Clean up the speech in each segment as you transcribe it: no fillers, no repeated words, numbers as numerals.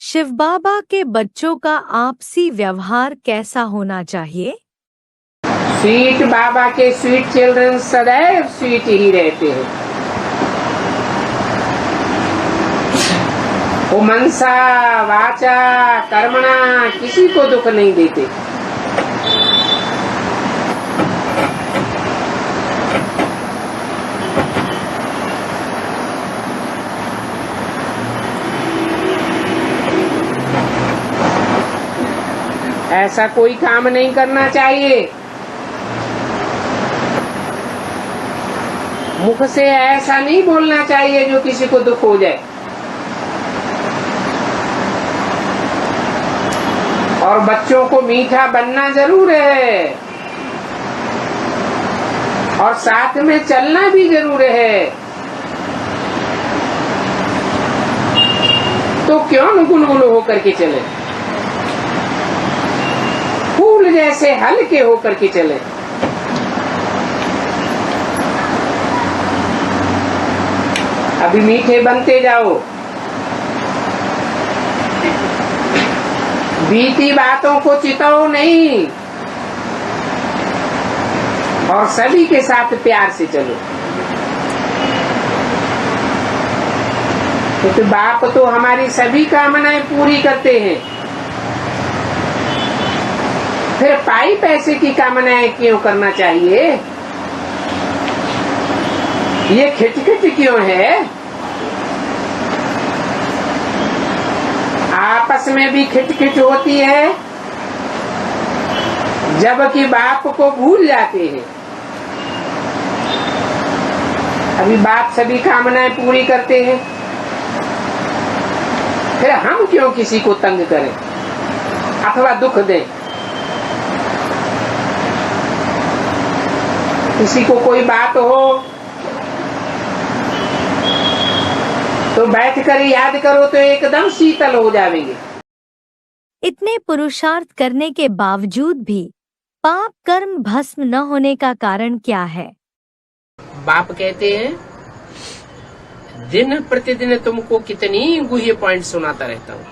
शिव बाबा के बच्चों का आपसी व्यवहार कैसा होना चाहिए? स्वीट बाबा के स्वीट चिल्ड्रन सदैव स्वीट ही रहते हैं। वो मनसा वाचा कर्मणा किसी को दुख नहीं देते। ऐसा कोई काम नहीं करना चाहिए। मुख से ऐसा नहीं बोलना चाहिए जो किसी को दुख हो जाए। और बच्चों को मीठा बनना जरूर है और साथ में चलना भी जरूर है। तो क्यों गुनगुन होकर के चले, फूल जैसे हल्के होकर के चले। अभी मीठे बनते जाओ, बीती बातों को चिताओ नहीं और सभी के साथ प्यार से चलो। क्योंकि बाप तो हमारी सभी कामनाएं पूरी करते हैं, फिर पाई पैसे की कामनाएं क्यों करना चाहिए? ये खिटखिट क्यों है? आपस में भी खिटखिट होती है जबकि बाप को भूल जाते हैं। अभी बाप सभी कामनाएं पूरी करते हैं, फिर हम क्यों किसी को तंग करें अथवा दुख दें? किसी को कोई बात हो तो बैठकर याद करो तो एकदम शीतल हो जाएंगे। इतने पुरुषार्थ करने के बावजूद भी पाप कर्म भस्म न होने का कारण क्या है? बाप कहते हैं दिन प्रतिदिन तुमको कितनी गुह्य पॉइंट सुनाता रहता हूँ।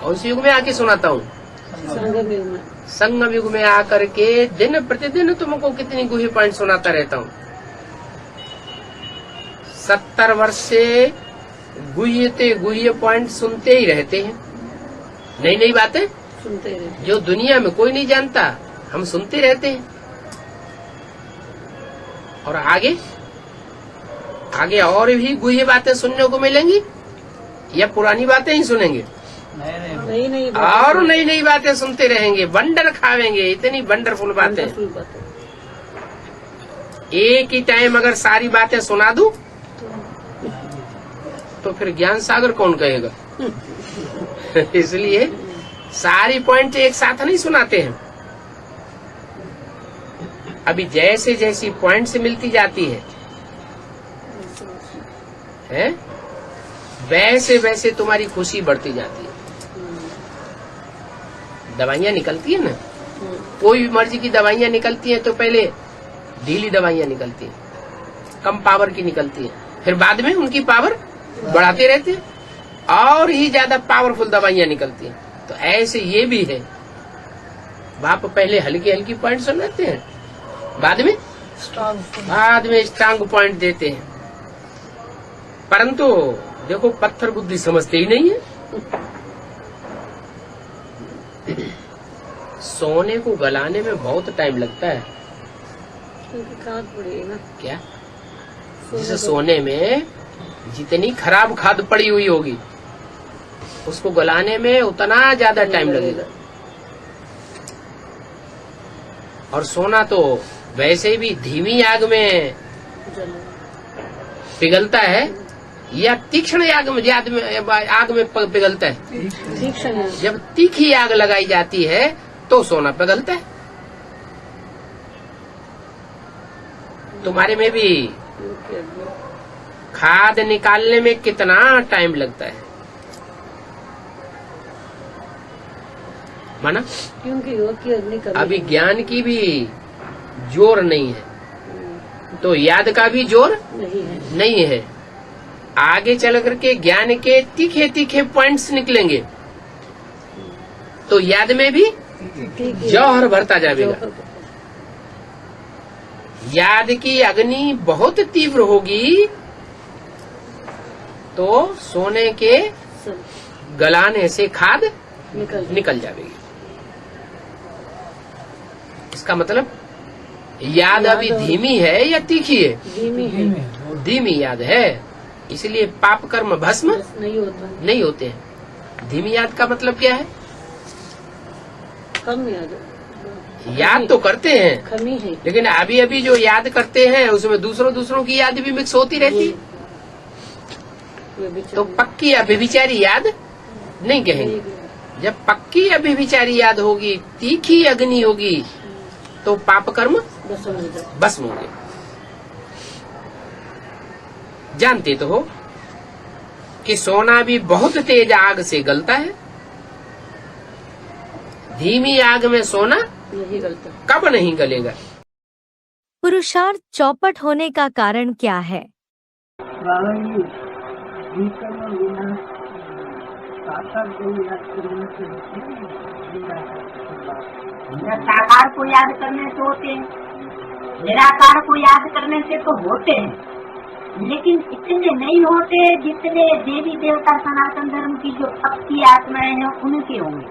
कौन सी युग में आके सुनाता हूँ? संगम युग में आकर के दिन प्रतिदिन तुमको कितनी गुह्य पॉइंट सुनाता रहता हूँ। 70 वर्ष से गुह्य पॉइंट सुनते ही रहते हैं। नई नई बातें सुनते रहते, जो दुनिया में कोई नहीं जानता हम सुनते रहते हैं। और आगे आगे और भी गुह्य बातें सुनने को मिलेंगी या पुरानी बातें ही सुनेंगे? और नई नई बातें सुनते रहेंगे, वंडर खावेंगे। इतनी वंडरफुल बातें। एक ही टाइम अगर सारी बातें सुना दूं तो फिर ज्ञान सागर कौन कहेगा? इसलिए सारी पॉइंट एक साथ नहीं सुनाते हैं। अभी जैसे जैसी पॉइंट से मिलती जाती है वैसे वैसे तुम्हारी खुशी बढ़ती जाती है। दवाइयाँ निकलती है ना, कोई भी मर्जी की दवाइयाँ निकलती हैं तो पहले ढीली दवाइयाँ निकलती हैं, कम पावर की निकलती हैं, फिर बाद में उनकी पावर बढ़ाते रहते हैं और ही ज्यादा पावरफुल दवाइयाँ निकलती हैं। तो ऐसे ये भी है, बाप पहले हल्की हल्की पॉइंट सुनाते हैं, बाद में स्ट्रांग पॉइंट देते हैं। परंतु देखो पत्थर बुद्धि समझते ही नहीं है। सोने को गलाने में बहुत टाइम लगता है। खाद पड़ी है ना क्या? जिस सोने में जितनी खराब खाद पड़ी हुई होगी उसको गलाने में उतना ज्यादा टाइम लगेगा। और सोना तो वैसे भी धीमी आग में पिघलता है या तीक्ष्ण आग में पिघलता है? जब तीखी आग लगाई जाती है तो सोना पिघलता है। तुम्हारे में भी खाद निकालने में कितना टाइम लगता है माना? क्योंकि अभी ज्ञान की भी जोर नहीं है तो याद का भी जोर नहीं है। आगे चल करके ज्ञान के तीखे तीखे पॉइंट्स निकलेंगे तो याद में भी जौहर भरता जाएगा। याद की अग्नि बहुत तीव्र होगी तो सोने के गलाने से खाद निकल जाएगी। इसका मतलब याद अभी धीमी है या तीखी है? धीमी है, धीमी याद है, इसलिए पाप कर्म भस्म नहीं होते हैं। धीमी याद का मतलब क्या है? कम याद, याद तो करते हैं कमी है। लेकिन अभी अभी जो याद करते हैं उसमें दूसरों की याद भी मिक्स होती रहती है, तो पक्की अभिविचारी याद नहीं कहेंगे। जब पक्की अभिविचारी याद होगी, तीखी अग्नि होगी, तो पाप कर्म भस्म होंगे। जानते तो हो कि सोना भी बहुत तेज आग से गलता है, धीमी आग में सोना नहीं गलता। कब नहीं गलेगा। पुरुषार्थ चौपट होने का कारण क्या है? बाबा जी, जीवन में विनाश साकार को याद करने से साकार को याद करने से होते हैं, निराकार को याद करने से तो होते हैं, लेकिन इतने नहीं होते जितने देवी देवता सनातन धर्म की जो पक्की आत्माएं हैं उनके होंगे।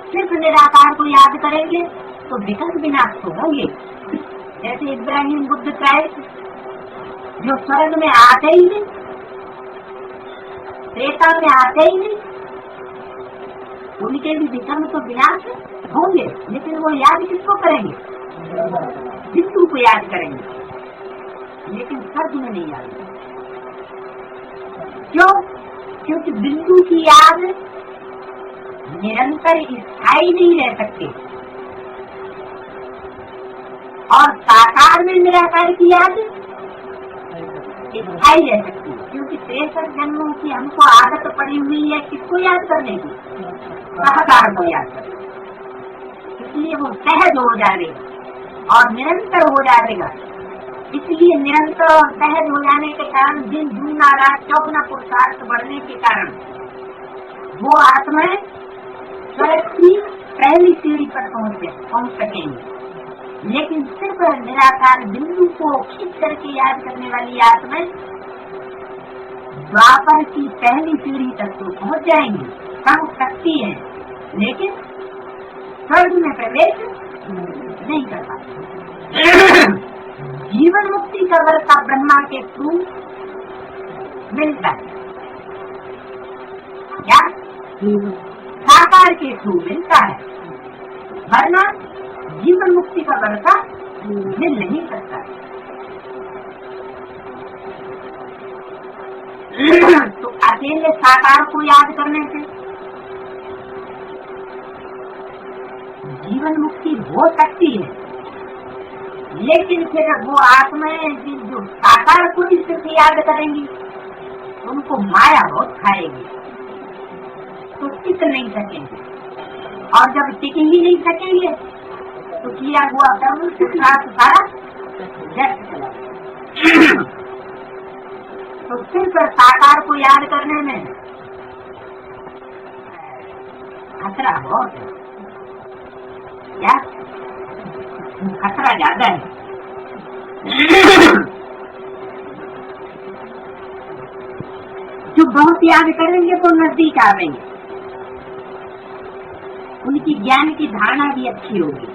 सिर्फ निराकार को याद करेंगे तो विकल्प विनाश तो होंगे। जैसे इब्राहिम बुद्ध क्राइस्ट जो स्वर्ग में आते ही नहीं, त्रेता में आते ही नहीं, उनके भी विकल्प तो विनाश होंगे, लेकिन वो याद किसको करेंगे? विष्णु को याद करेंगे, लेकिन स्वर्ग में नहीं याद। क्यों? क्योंकि बिंदु की याद निरंतर स्थायी नहीं रह सकते और साकार में निराकार की याद स्थायी रह सकती है। क्योंकि 63 जन्मों की हमको आदत पड़ी हुई है किसको याद करने की? साकार को याद करने, इसलिए वो सहज हो जाएगा और निरंतर हो जाएगा। इसलिए निरंतर और सहज हो जाने के कारण दिन दूना रात चौगुना पुरुषार्थ बढ़ने के कारण वो आत्माएं स्वर्ग की पहली सीढ़ी पर पहुंच सकेंगे। लेकिन सिर्फ निराकार बिंदु को खींच करके याद करने वाली आत्माएं द्वापर की पहली सीढ़ी तक तो पहुंच जाएंगी, पहुंच सकती है, लेकिन स्वर्ग में प्रवेश नहीं कर पाती। जीवन मुक्ति का वर्षा ब्रह्मा के थ्रू मिलता है, क्या साकार के थ्रू मिलता है, वरना जीवन मुक्ति का वर्षा मिल नहीं सकता। तो अकेले साकार को याद करने से जीवन मुक्ति हो सकती है, लेकिन फिर वो आत्माएं जो साकार को सिर्फ याद करेंगी उनको माया बहुत खाएगी, तो टिक नहीं सकेंगे, और जब टिक ही नहीं सकेंगे तो किया हुआ कर्म सारा व्यर्थ चला। तो सिर्फ साकार को याद करने में खतरा बहुत है, क्या खतरा ज्यादा है। जो बहुत याद करेंगे तो नजदीक आवेंगे, उनकी ज्ञान की धारणा भी अच्छी होगी।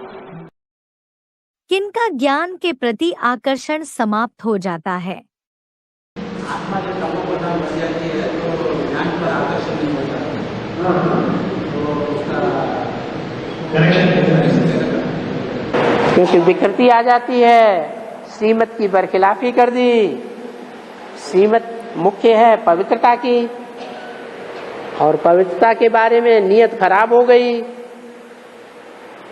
किनका ज्ञान के प्रति आकर्षण समाप्त हो जाता है? आत्मा जो तमोप्रधान बन जाती है तो ज्ञान पर आकर्षण नहीं होता, तो उसका क्योंकि विकृति आ जाती है, श्रीमत की बरखिलाफी कर दी। श्रीमत मुख्य है पवित्रता की, और पवित्रता के बारे में नियत खराब हो गई।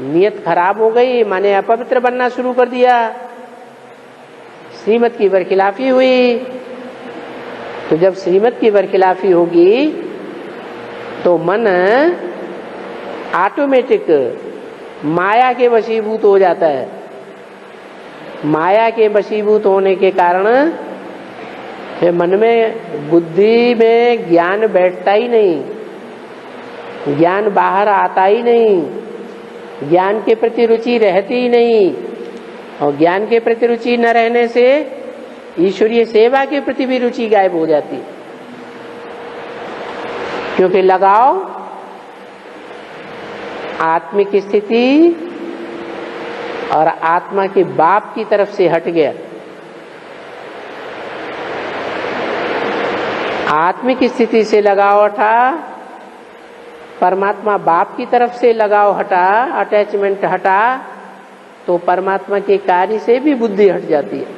नियत खराब हो गई माने अपवित्र बनना शुरू कर दिया, श्रीमत की बरखिलाफी हुई। तो जब श्रीमत की बरखिलाफी होगी तो मन ऑटोमेटिक माया के वशीभूत हो जाता है। माया के वशीभूत होने के कारण फिर मन में, बुद्धि में ज्ञान बैठता ही नहीं, ज्ञान बाहर आता ही नहीं, ज्ञान के प्रति रुचि रहती ही नहीं, और ज्ञान के प्रति रुचि न रहने से ईश्वरीय सेवा के प्रति भी रुचि गायब हो जाती, क्योंकि लगाव आत्मिक स्थिति और आत्मा के बाप की तरफ से हट गया। आत्मिक स्थिति से लगाव हटा, परमात्मा बाप की तरफ से लगाव हटा, अटैचमेंट हटा, तो परमात्मा के कार्य से भी बुद्धि हट जाती है।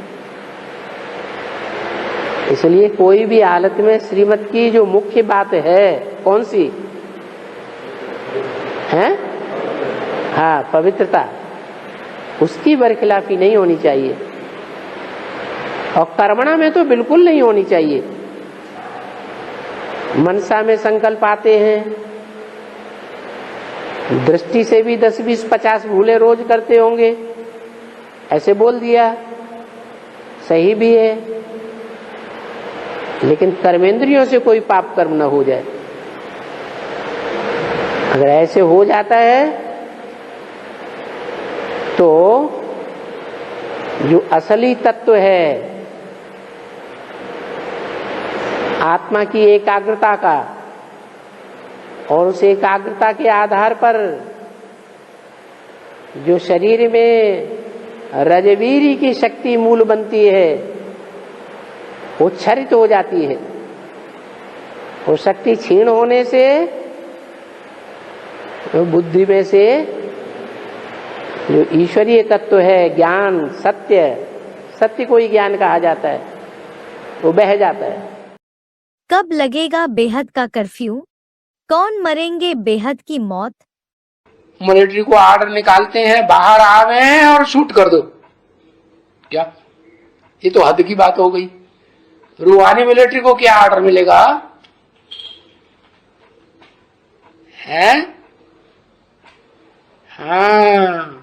इसलिए कोई भी हालत में श्रीमत की जो मुख्य बात है, कौन सी है? हाँ, पवित्रता, उसकी बरखिलाफी नहीं होनी चाहिए, और कर्मणा में तो बिल्कुल नहीं होनी चाहिए। मनसा में संकल्प आते हैं, दृष्टि से भी 10, 20, 50 भूले रोज करते होंगे, ऐसे बोल दिया, सही भी है, लेकिन कर्मेंद्रियों से कोई पाप कर्म न हो जाए। अगर ऐसे हो जाता है तो जो असली तत्व है आत्मा की एकाग्रता का, और उस एकाग्रता के आधार पर जो शरीर में रजवीरी की शक्ति मूल बनती है, वो क्षरित हो जाती है। वो शक्ति क्षीण होने से तो बुद्धि में से जो ईश्वरीय तत्व है, ज्ञान, सत्य, सत्य को ही ज्ञान कहा जाता है, वो बह जाता है। कब लगेगा बेहद का कर्फ्यू? कौन मरेंगे बेहद की मौत? मिलिट्री को आर्डर निकालते हैं, बाहर आवे और शूट कर दो। क्या ये तो हद की बात हो गई। रूहानी मिलिट्री को क्या आर्डर मिलेगा? है? हाँ,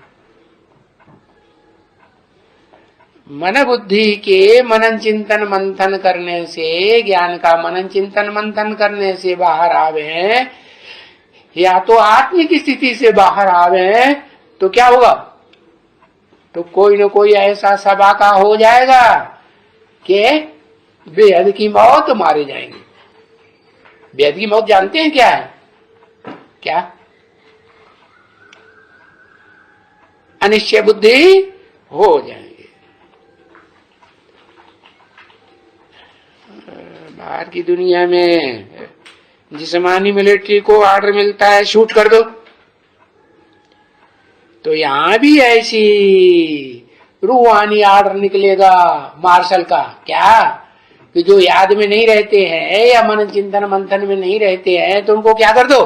मन बुद्धि के मनन चिंतन मंथन करने से, ज्ञान का मनन चिंतन मंथन करने से बाहर आवे, या तो आत्मिक स्थिति से बाहर आवे, तो क्या होगा? तो कोई न कोई ऐसा सभा का हो जाएगा कि बेहद की मौत मारे जाएंगे। बेहद की मौत जानते हैं क्या है? क्या? अनिश्चय बुद्धि हो जाएंगे। बाहर की दुनिया में जिस्मानी मिलिट्री को आर्डर मिलता है शूट कर दो, तो यहां भी ऐसी रूहानी आर्डर निकलेगा मार्शल का। क्या? कि जो याद में नहीं रहते हैं या मनन चिंतन मंथन में नहीं रहते हैं, तो उनको क्या कर दो?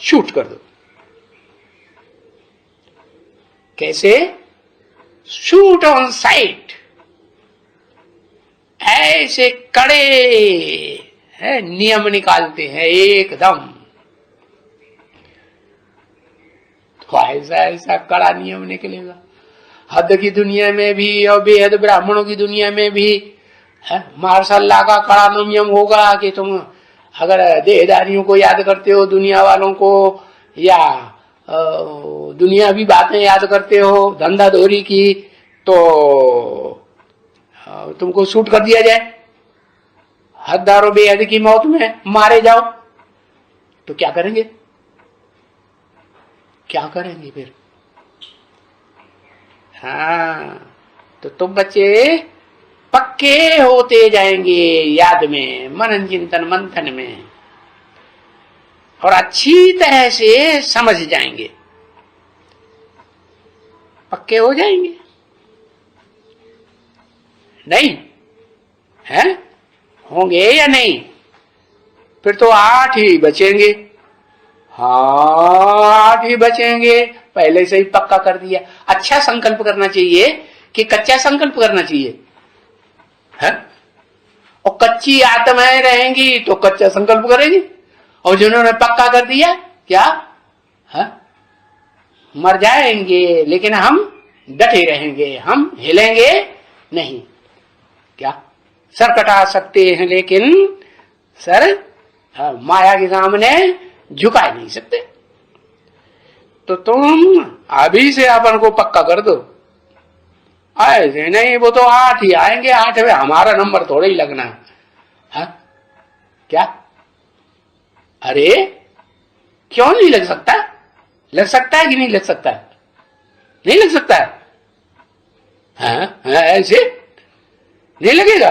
शूट कर दो। कैसे? Shoot on site. ऐसे कड़े है नियम निकालते हैं एकदम। तो ऐसा ऐसा कड़ा नियम निकलेगा। हद की दुनिया में भी और बेहद ब्राह्मणों की दुनिया में भी मार्शल लॉ का कड़ा नियम होगा कि तुम अगर देहदारियों को याद करते हो, दुनिया वालों को, या दुनियावी बातें याद करते हो, धंधाधोरी की, तो तुमको शूट कर दिया जाए, हददारों बेहद की मौत में मारे जाओ। तो क्या करेंगे? क्या करेंगे फिर? हाँ, तो तुम बच्चे पक्के होते जाएंगे याद में, मनन चिंतन मंथन में, और अच्छी तरह से समझ जाएंगे, पक्के हो जाएंगे। नहीं है? होंगे या नहीं? फिर तो 8 ही बचेंगे। हाँ, 8 ही बचेंगे। पहले से ही पक्का कर दिया। अच्छा संकल्प करना चाहिए कि कच्चा संकल्प करना चाहिए है? और कच्ची आत्माएं रहेंगी तो कच्चा संकल्प करेगी, और जिन्होंने पक्का कर दिया क्या है? मर जाएंगे, लेकिन हम डटे रहेंगे, हम हिलेंगे नहीं। क्या? सर कटा सकते हैं, लेकिन सर माया के सामने झुका ही नहीं सकते। तो तुम अभी से अपन को पक्का कर दो, ऐसे नहीं वो तो 8 ही आएंगे, 8 में हमारा नंबर थोड़ा ही लगना है। हाँ? क्या? अरे क्यों नहीं लग सकता? लग सकता है कि नहीं लग सकता है? नहीं लग सकता है? हाँ? ऐसे नहीं लगेगा?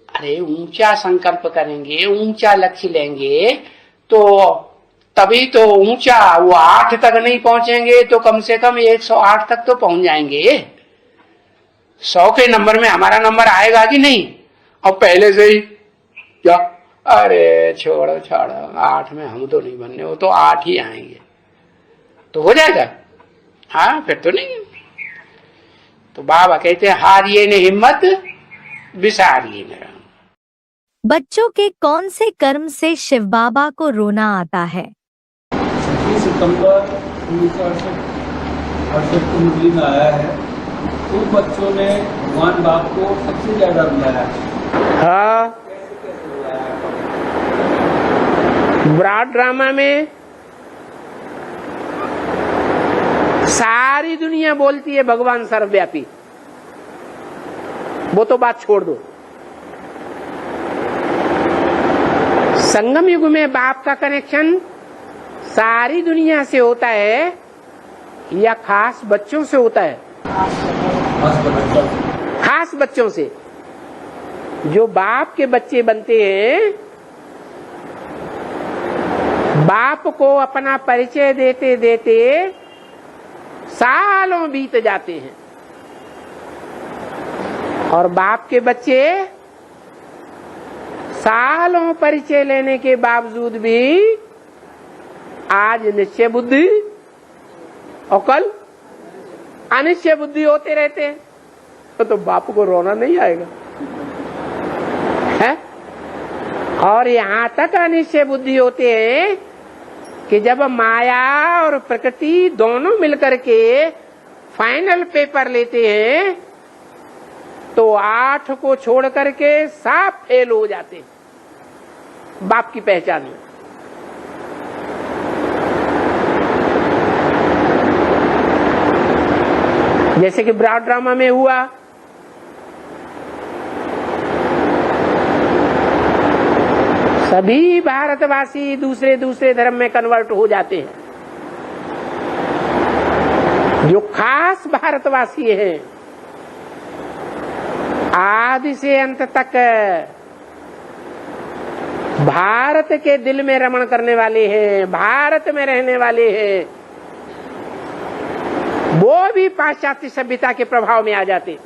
अरे ऊंचा संकल्प करेंगे, ऊंचा लक्ष्य लेंगे, तो तभी तो ऊंचा, वो 8 तक नहीं पहुंचेंगे तो कम से कम 108 तक तो पहुंच जाएंगे। 100 के नंबर में हमारा नंबर आएगा कि नहीं? और पहले से ही क्या, अरे छोड़ो 8 में हम तो नहीं बनने, वो तो 8 ही आएंगे, तो हो जाएगा। हाँ फिर तो नहीं। तो बाबा कहते हैं हारिए ने हिम्मत, विसारिए न राम। बच्चों के कौन से कर्म से शिव बाबा को रोना आता है? 26 सितंबर 1968 को मुरली में आया है। उन बच्चों ने भगवान बाप को सबसे ज्यादा रुलाया। हाँ, ब्रॉड ड्रामा में सारी दुनिया बोलती है भगवान सर्वव्यापी, वो तो बात छोड़ दो। संगम युग में बाप का कनेक्शन सारी दुनिया से होता है या खास बच्चों से होता है? खास बच्चों से। जो बाप के बच्चे बनते हैं, बाप को अपना परिचय देते देते सालों बीत जाते हैं, और बाप के बच्चे सालों परिचय लेने के बावजूद भी आज निश्चय बुद्धि और कल अनिश्चय बुद्धि होते रहते हैं। तो बाप को रोना नहीं आएगा है? और यहाँ तक अनिश्चय बुद्धि होते हैं कि जब माया और प्रकृति दोनों मिलकर के फाइनल पेपर लेते हैं तो 8 को छोड़ करके साफ फेल हो जाते हैं बाप की पहचान में। जैसे कि ब्रॉड ड्रामा में हुआ, सभी भारतवासी दूसरे दूसरे धर्म में कन्वर्ट हो जाते हैं। जो खास भारतवासी हैं, आदि से अंत तक भारत के दिल में रमण करने वाले हैं, भारत में रहने वाले हैं, वो भी पाश्चात्य सभ्यता के प्रभाव में आ जाते।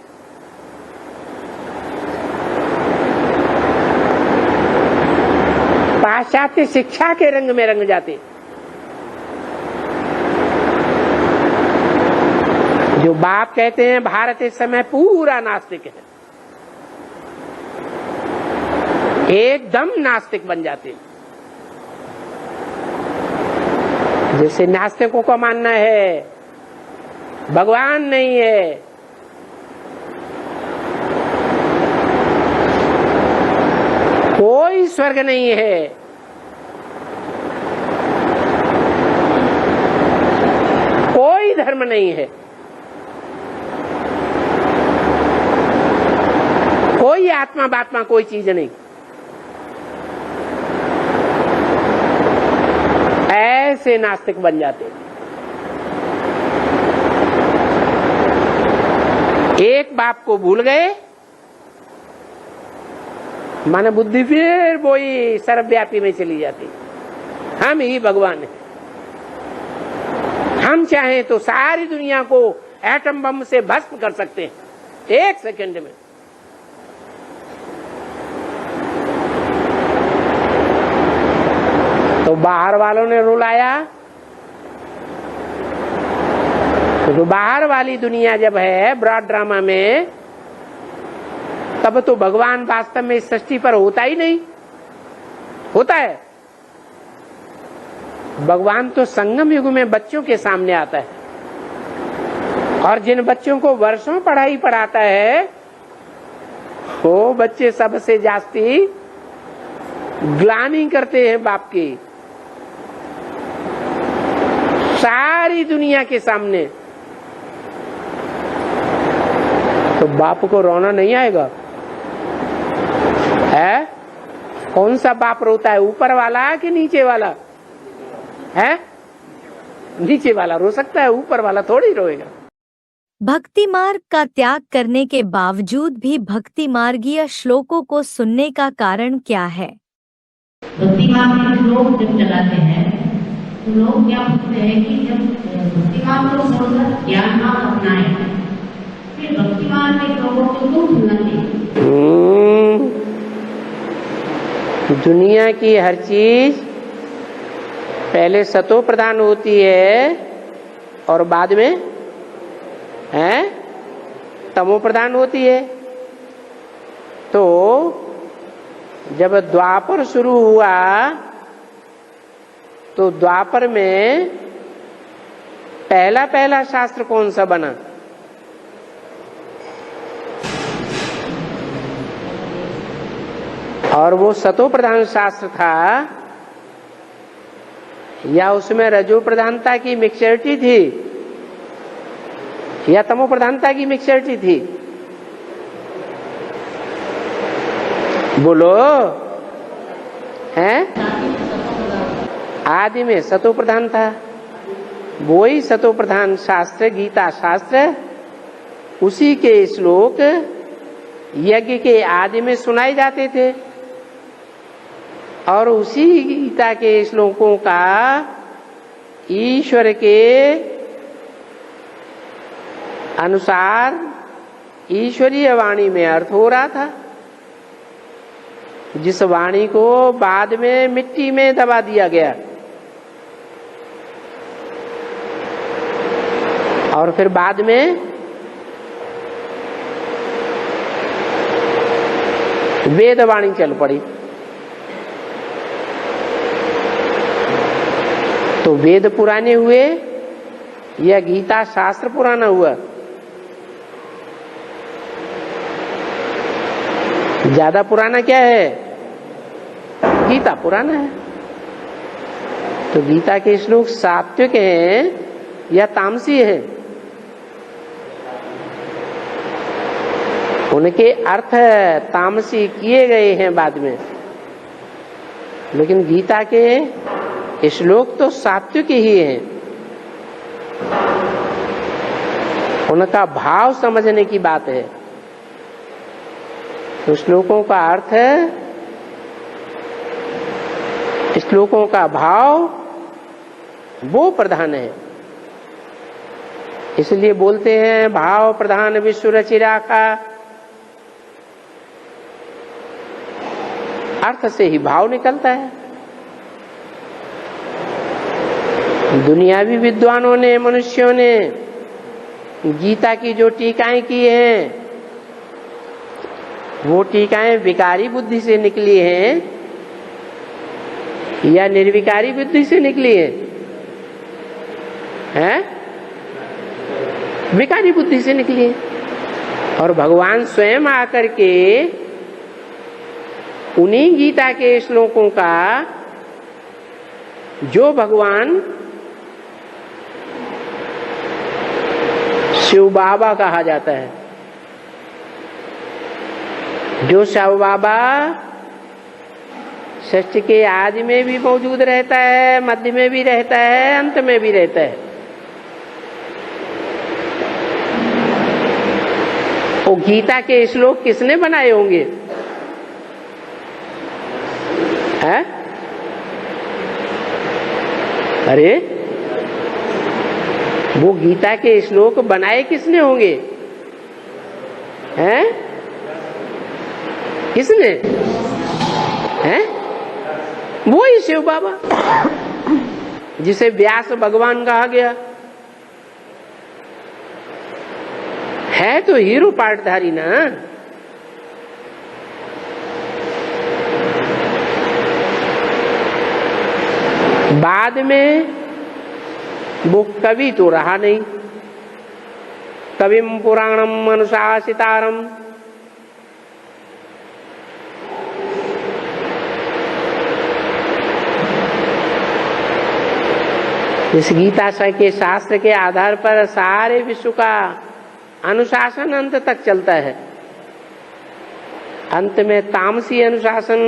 पाश्चात्य शिक्षा के रंग में रंग जाते। जो बाप कहते हैं भारत इस समय पूरा नास्तिक है, एकदम नास्तिक बन जाते। जैसे नास्तिकों को मानना है भगवान नहीं है, कोई स्वर्ग नहीं है, कोई धर्म नहीं है, कोई आत्मा बात्मा कोई चीज नहीं, ऐसे नास्तिक बन जाते। एक बाप को भूल गए, माने बुद्धि फिर वही सर्वव्यापी में चली जाती। हम ही भगवान हैं, हम चाहें तो सारी दुनिया को एटम बम से भस्म कर सकते हैं 1 सेकंड में। तो बाहर वालों ने रुलाया, तो बाहर वाली दुनिया जब है ब्रॉड ड्रामा में, तब तो भगवान वास्तव में इस सृष्टि पर होता ही नहीं। होता है भगवान तो संगम युग में बच्चों के सामने आता है। और जिन बच्चों को वर्षों पढ़ाई पढ़ाता है वो बच्चे सबसे जास्ती ग्लानि करते हैं बाप की, सारी दुनिया के सामने। तो बाप को रोना नहीं आएगा? है? कौन सा बाप रोता है, ऊपर वाला कि नीचे वाला? है? नीचे वाला रो सकता है, ऊपर वाला थोड़ी रोएगा। भक्ति मार्ग का त्याग करने के बावजूद भी भक्ति मार्गीय श्लोकों को सुनने का कारण क्या है? भक्ति मार्ग के श्लोक जब चलाते हैं तो लोग क्या पूछते हैं कि जब भक्ति मार्ग को छोड़कर ज्ञान मार्ग अपनाए फिर भक्ति मार्ग के श्लोकों को क्यों सुनना चाहिए? दुनिया की हर चीज पहले सतो प्रधान होती है और बाद में तमो प्रधान होती है। तो जब द्वापर शुरू हुआ तो द्वापर में पहला शास्त्र कौन सा बना? और वो सतो प्रधान शास्त्र था या उसमें रजो प्रधानता की मिक्सचरिटी थी या तमो प्रधानता की मिक्सचरिटी थी? बोलो। हैं? आदि में सतो प्रधान था, वही सतो प्रधान शास्त्र गीता शास्त्र, उसी के श्लोक यज्ञ के आदि में सुनाए जाते थे और उसी गीता के श्लोकों का ईश्वर के अनुसार ईश्वरीय वाणी में अर्थ हो रहा था, जिस वाणी को बाद में मिट्टी में दबा दिया गया और फिर बाद में वेद वाणी चल पड़ी। तो वेद पुराने हुए या गीता शास्त्र पुराना हुआ? ज्यादा पुराना क्या है? गीता पुराना है। तो गीता के श्लोक सात्विक हैं या तामसी हैं? उनके अर्थ तामसी किए गए हैं बाद में, लेकिन गीता के श्लोक तो सात्विक ही हैं। उनका भाव समझने की बात है। तो श्लोकों का अर्थ, श्लोकों का भाव वो प्रधान है। इसलिए बोलते हैं भाव प्रधान विश्व रचि राखा। अर्थ से ही भाव निकलता है। दुनियावी विद्वानों ने, मनुष्यों ने गीता की जो टीकाएं की हैं वो टीकाएं विकारी बुद्धि से निकली हैं या निर्विकारी बुद्धि से निकली हैं? विकारी बुद्धि से निकली है। और भगवान स्वयं आकर के उन्हीं गीता के श्लोकों का जो भगवान शिव बाबा कहा जाता है, जो शिव बाबा सृष्टि के आदि में भी मौजूद रहता है, मध्य में भी रहता है, अंत में भी रहता है। वो गीता के श्लोक किसने बनाए होंगे? है? अरे वो गीता के श्लोक बनाए किसने होंगे? हैं? किसने? हैं? वो ही शिव बाबा, जिसे व्यास भगवान कहा गया है। तो हीरो पार्टधारी ना। बाद में वो कवि तो रहा नहीं, कविम पुराणम अनुशासितारम। इस गीता के शास्त्र के आधार पर सारे विश्व का अनुशासन अंत तक चलता है। अंत में तामसी अनुशासन,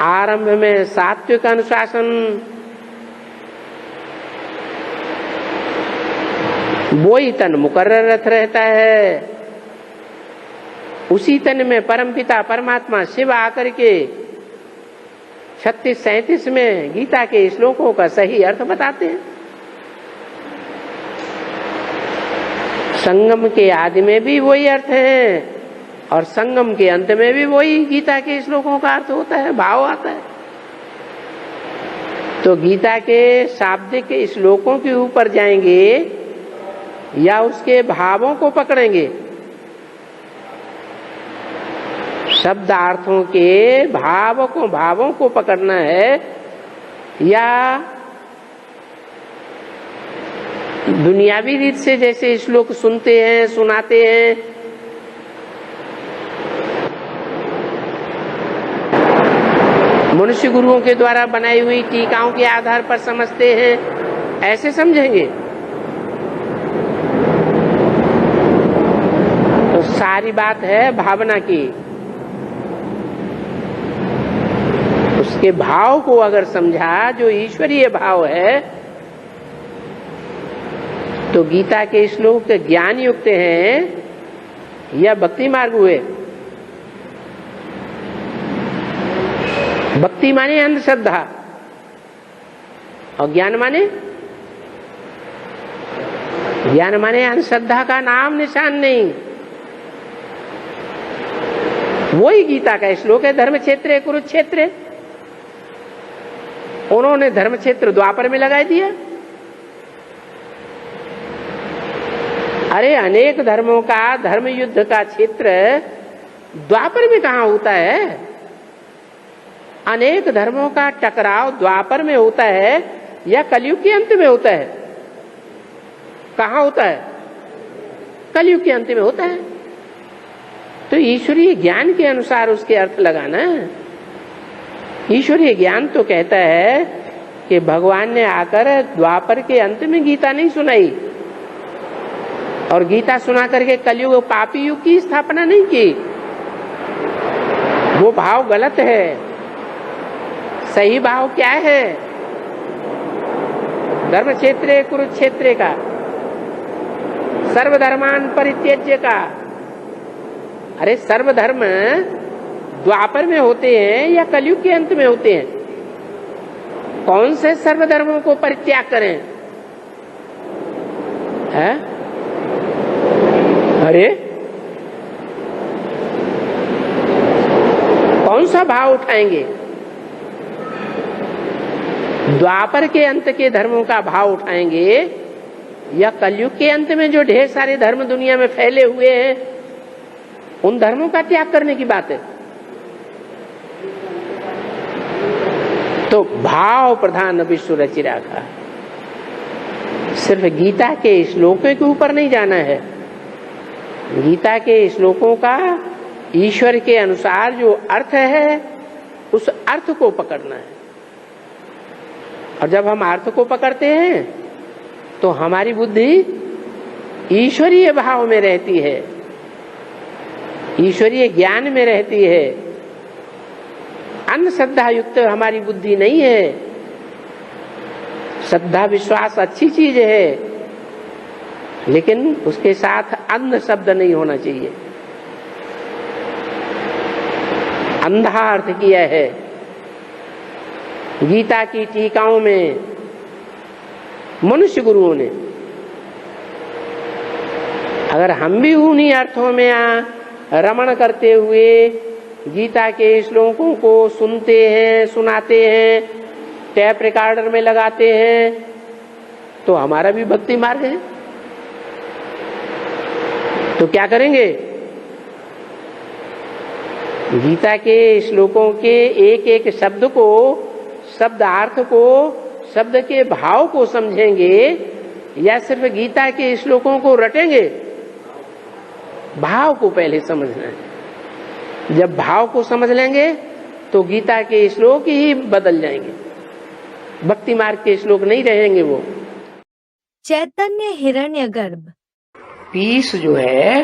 आरंभ में सात्विक अनुशासन, वो ही तन मुकर्रर रहता है। उसी तन में परमपिता परमात्मा शिव आकर के 36-37 में गीता के श्लोकों का सही अर्थ बताते हैं। संगम के आदि में भी वही अर्थ है और संगम के अंत में भी वही गीता के श्लोकों का अर्थ होता है, भाव आता है। तो गीता के शाब्दिक श्लोकों के ऊपर जाएंगे या उसके भावों को पकड़ेंगे? शब्दार्थों के भावों को पकड़ना है या दुनियावी रीत से जैसे श्लोक सुनते हैं, सुनाते हैं, मनुष्य गुरुओं के द्वारा बनाई हुई टीकाओं के आधार पर समझते हैं, ऐसे समझेंगे? तो सारी बात है भावना की। उसके भाव को अगर समझा, जो ईश्वरीय भाव है, तो गीता के श्लोक ज्ञान युक्त हैं या भक्ति मार्ग हुए? भक्ति माने अंधश्रद्धा और ज्ञान माने अंधश्रद्धा का नाम निशान नहीं। वही गीता का श्लोक है, धर्म क्षेत्र कुरुक्षेत्र। उन्होंने धर्म क्षेत्र द्वापर में लगा दिया। अरे अनेक धर्मों का धर्म युद्ध का क्षेत्र द्वापर में कहाँ होता है? अनेक धर्मों का टकराव द्वापर में होता है या कलयुग के अंत में होता है? कहाँ होता है? कलयुग के अंत में होता है। तो ईश्वरीय ज्ञान के अनुसार उसके अर्थ लगाना। ईश्वरीय ज्ञान तो कहता है कि भगवान ने आकर द्वापर के अंत में गीता नहीं सुनाई और गीता सुना करके कलयुग पापी युग की स्थापना नहीं की। वो भाव गलत है। सही भाव क्या है? धर्म क्षेत्र कुरुक्षेत्र का, सर्वधर्मान परित्यज्य का। अरे सर्वधर्म द्वापर में होते हैं या कलयुग के अंत में होते हैं? कौन से सर्वधर्मों को परित्याग करें? है? अरे कौन सा भाव उठाएंगे? द्वापर के अंत के धर्मों का भाव उठाएंगे या कलयुग के अंत में जो ढेर सारे धर्म दुनिया में फैले हुए हैं उन धर्मों का त्याग करने की बात है? तो भाव प्रधान विश्व रचि रखा। सिर्फ गीता के श्लोकों के ऊपर नहीं जाना है। गीता के श्लोकों का ईश्वर के अनुसार जो अर्थ है उस अर्थ को पकड़ना है। और जब हम अर्थ को पकड़ते हैं तो हमारी बुद्धि ईश्वरीय भाव में रहती है, ईश्वरीय ज्ञान में रहती है। अंधश्रद्धा युक्त हमारी बुद्धि नहीं है। श्रद्धा विश्वास अच्छी चीज है, लेकिन उसके साथ अंध शब्द नहीं होना चाहिए। अंधा अर्थ किया है। गीता की टीकाओं में मनुष्य गुरुओं ने, अगर हम भी उन्हीं अर्थों में रमण करते हुए गीता के श्लोकों को सुनते हैं, सुनाते हैं, टैप रिकॉर्डर में लगाते हैं, तो हमारा भी भक्ति मार्ग है। तो क्या करेंगे? गीता के श्लोकों के एक एक शब्द को, शब्दार्थ को, शब्द के भाव को समझेंगे या सिर्फ गीता के श्लोकों को रटेंगे? भाव को पहले समझना है। जब भाव को समझ लेंगे तो गीता के श्लोक ही बदल जाएंगे, भक्ति मार्ग के श्लोक नहीं रहेंगे वो। चैतन्य हिरण्यगर्भ। पीस जो है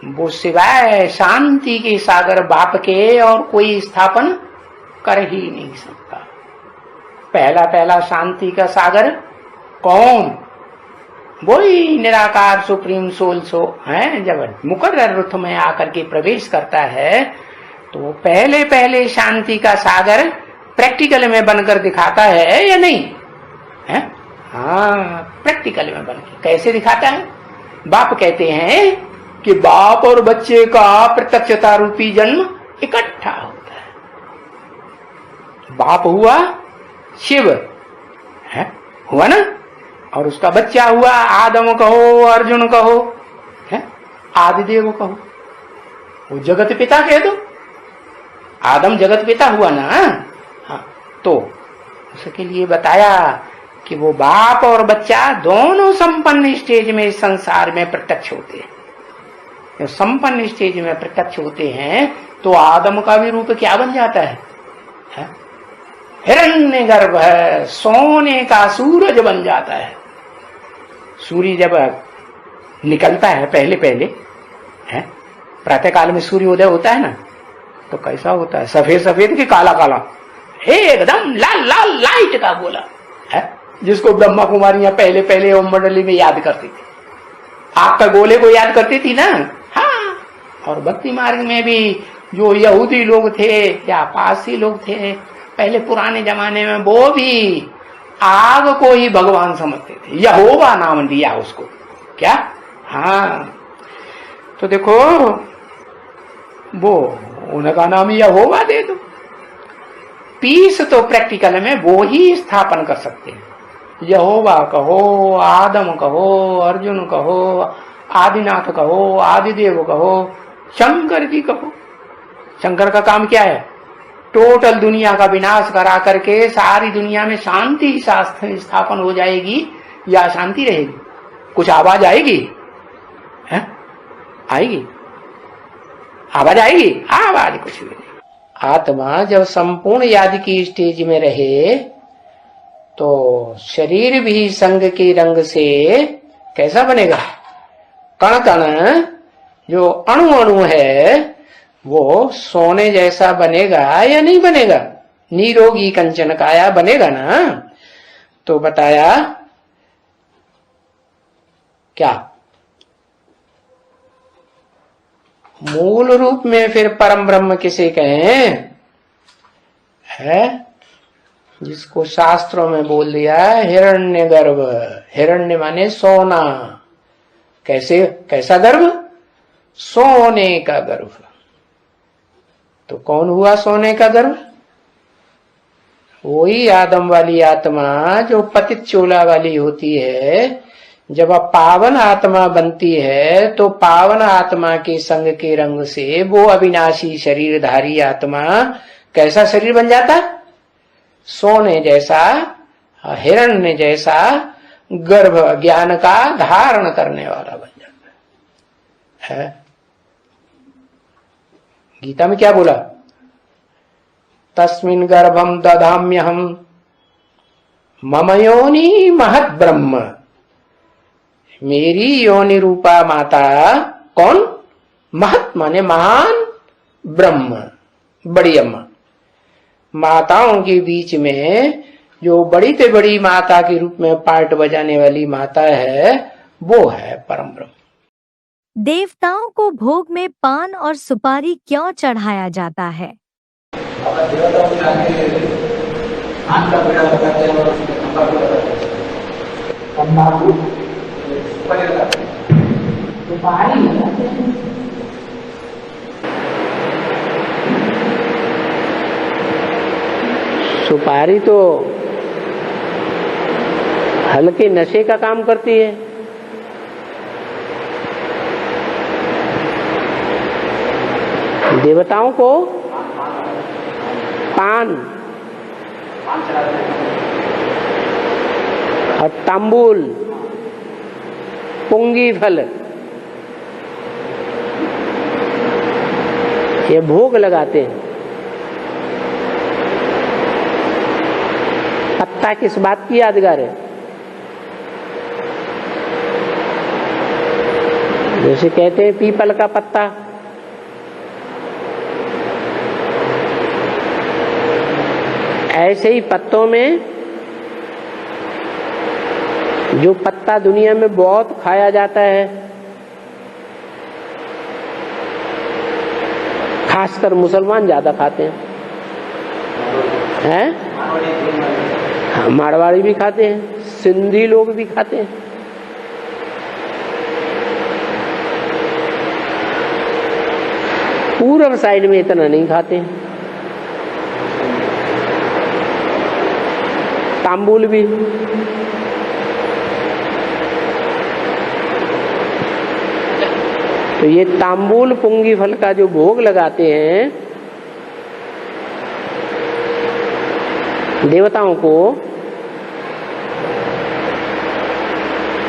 वो सिवाय शांति के सागर बाप के और कोई स्थापन कर ही नहीं सकता। पहला शांति का सागर कौन? वही निराकार सुप्रीम सोल सो है। जब मुकर्रर रुत में आकर के प्रवेश करता है तो पहले शांति का सागर प्रैक्टिकल में बनकर दिखाता है या नहीं है? हाँ, प्रैक्टिकल में बनकर कैसे दिखाता है? बाप कहते हैं कि बाप और बच्चे का प्रत्यक्षता रूपी जन्म इकट्ठा होता है। बाप हुआ शिव है, हुआ ना, और उसका बच्चा हुआ आदम कहो, अर्जुन कहो, है, आदिदेव कहो, वो जगत पिता कह दो। आदम जगत पिता हुआ ना। हाँ, तो उसके लिए बताया कि वो बाप और बच्चा दोनों संपन्न स्टेज में इस संसार में प्रत्यक्ष होते हैं। जब संपन्न स्टेज में प्रत्यक्ष होते हैं तो आदम का भी रूप क्या बन जाता है? हिरण्य गर्भ है, सोने का सूरज बन जाता है। सूर्य जब निकलता है पहले है, प्रातः काल में सूर्योदय होता है ना, तो कैसा होता है? सफेद कि काला एकदम लाल लाइट का गोला है, जिसको ब्रह्मा कुमारियां पहले ओम मंडली में याद करती थी। आग का गोले को याद करती थी ना। हाँ, और भक्ति मार्ग में भी जो यहूदी लोग थे या पारसी लोग थे पहले पुराने जमाने में, वो भी आग को ही भगवान समझते थे। यहोवा नाम दिया उसको, क्या? हाँ, तो देखो वो उनका नाम यहोवा दे दो। पीस तो प्रैक्टिकल में वो ही स्थापन कर सकते हैं। यहोवा कहो, आदम कहो, अर्जुन कहो, आदिनाथ कहो, आदिदेव कहो, शंकर जी कहो। शंकर का काम क्या है? टोटल दुनिया का विनाश करा करके सारी दुनिया में शांति स्थापन हो जाएगी या शांति रहेगी? कुछ आवाज आएगी? है? आएगी? आवाज आएगी? आवाज कुछ भी नहीं। आत्मा जब संपूर्ण याद की स्टेज में रहे तो शरीर भी संग के रंग से कैसा बनेगा? कण कण जो अणु है वो सोने जैसा बनेगा या नहीं बनेगा? निरोगी कंचन काया बनेगा ना। तो बताया क्या? मूल रूप में फिर परम ब्रह्म किसे कहें? है जिसको शास्त्रों में बोल दिया हिरण्य गर्भ। हिरण्य माने सोना। कैसा गर्भ? सोने का गर्भ। तो कौन हुआ सोने का गर्भ? वही आदम वाली आत्मा जो पतित चोला वाली होती है। जब अब पावन आत्मा बनती है तो पावन आत्मा के संग के रंग से वो अविनाशी शरीरधारी आत्मा कैसा शरीर बन जाता? सोने जैसा, हिरण्य जैसा गर्भ ज्ञान का धारण करने वाला बन जाता है। गीता में क्या बोला? तस्मिन् गर्भम दधाम्यहम मम योनि महत् ब्रह्म। मेरी योनि रूपा माता कौन? महत् माने महान, ब्रह्म बड़ी अम्मा। माताओं के बीच में जो बड़ी से बड़ी माता के रूप में पार्ट बजाने वाली माता है वो है परम ब्रह्म। देवताओं को भोग में पान और सुपारी क्यों चढ़ाया जाता है? सुपारी तो हल्के नशे का काम करती है। देवताओं को पान और तांबूल पुंगी फल, ये भोग लगाते हैं। पत्ता किस बात की यादगार है? जैसे कहते हैं पीपल का पत्ता, ऐसे ही पत्तों में जो पत्ता दुनिया में बहुत खाया जाता है, खासकर मुसलमान ज्यादा खाते हैं, हाँ, मारवाड़ी भी खाते हैं, सिंधी लोग भी खाते हैं। पूर्व साइड में इतना नहीं खाते हैं। तांबुल भी, तो ये तांबुल पुंगी फल का जो भोग लगाते हैं देवताओं को,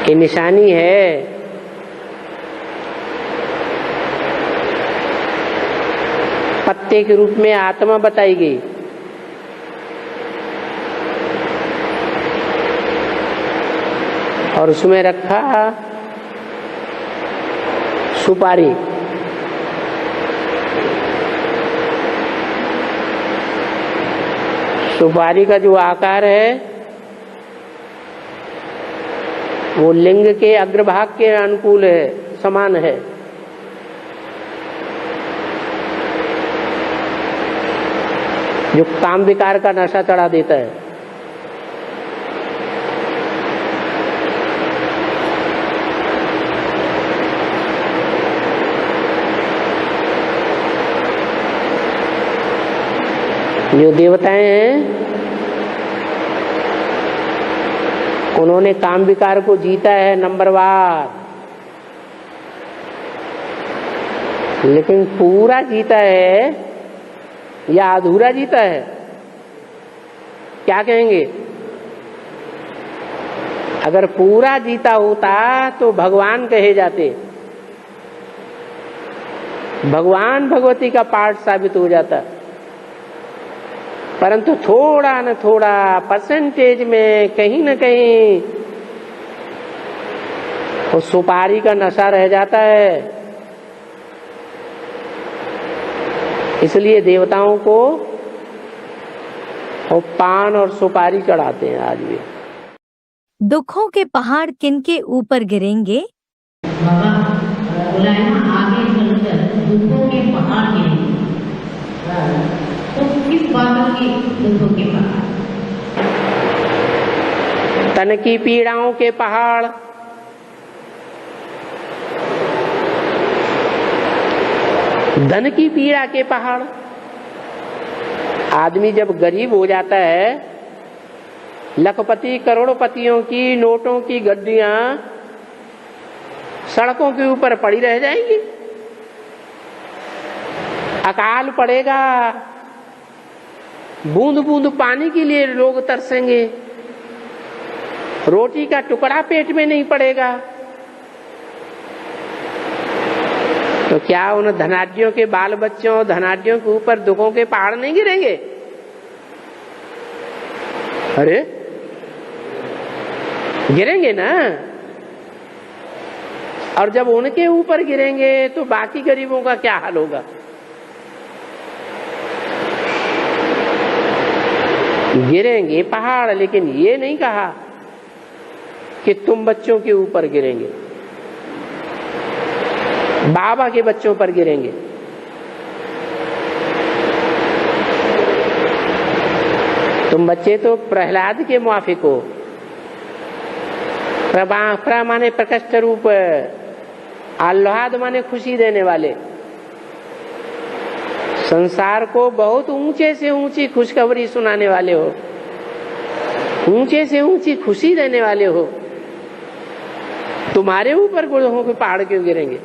ये निशानी है पत्ते के रूप में आत्मा बताई गई। और उसमें रखा सुपारी, सुपारी का जो आकार है वो लिंग के अग्रभाग के अनुकूल है, समान है। जो काम विकार का नशा चढ़ा देता है। जो देवताएं हैं उन्होंने काम विकार को जीता है नंबरवार, लेकिन पूरा जीता है या अधूरा जीता है? क्या कहेंगे? अगर पूरा जीता होता तो भगवान कहे जाते, भगवान भगवती का पार्ट साबित हो जाता। परंतु थोड़ा न थोड़ा परसेंटेज में कहीं न कहीं वो सुपारी का नशा रह जाता है। इसलिए देवताओं को वो पान और सुपारी चढ़ाते हैं आज भी। दुखों के पहाड़ किनके ऊपर गिरेंगे? बाबा बोला है ना, आगे चलकर दुखों के पहाड़ गिरेंगे। तो किस बातों की दुखों के पहाड़? तन की पीड़ाओं के पहाड़, धन की पीड़ा के पहाड़। आदमी जब गरीब हो जाता है, लखपति करोड़पतियों की नोटों की गड्डियां सड़कों के ऊपर पड़ी रह जाएंगी। अकाल पड़ेगा, बूंद बूंद पानी के लिए लोग तरसेंगे, रोटी का टुकड़ा पेट में नहीं पड़ेगा। तो क्या उन धनाढ्यों के बाल बच्चों, धनाढ्यों के ऊपर दुखों के पहाड़ नहीं गिरेंगे? अरे गिरेंगे ना। और जब उनके ऊपर गिरेंगे तो बाकी गरीबों का क्या हाल होगा? गिरेंगे पहाड़, लेकिन ये नहीं कहा कि तुम बच्चों के ऊपर गिरेंगे, बाबा के बच्चों पर गिरेंगे। तुम बच्चे तो प्रहलाद के मुआफिक हो। प्र माने प्रकट रूप, आह्लाद माने खुशी देने वाले। संसार को बहुत ऊंचे से ऊंची खुशखबरी सुनाने वाले हो, ऊंचे से ऊंची खुशी देने वाले हो। तुम्हारे ऊपर गुणों के पहाड़ क्यों गिरेंगे?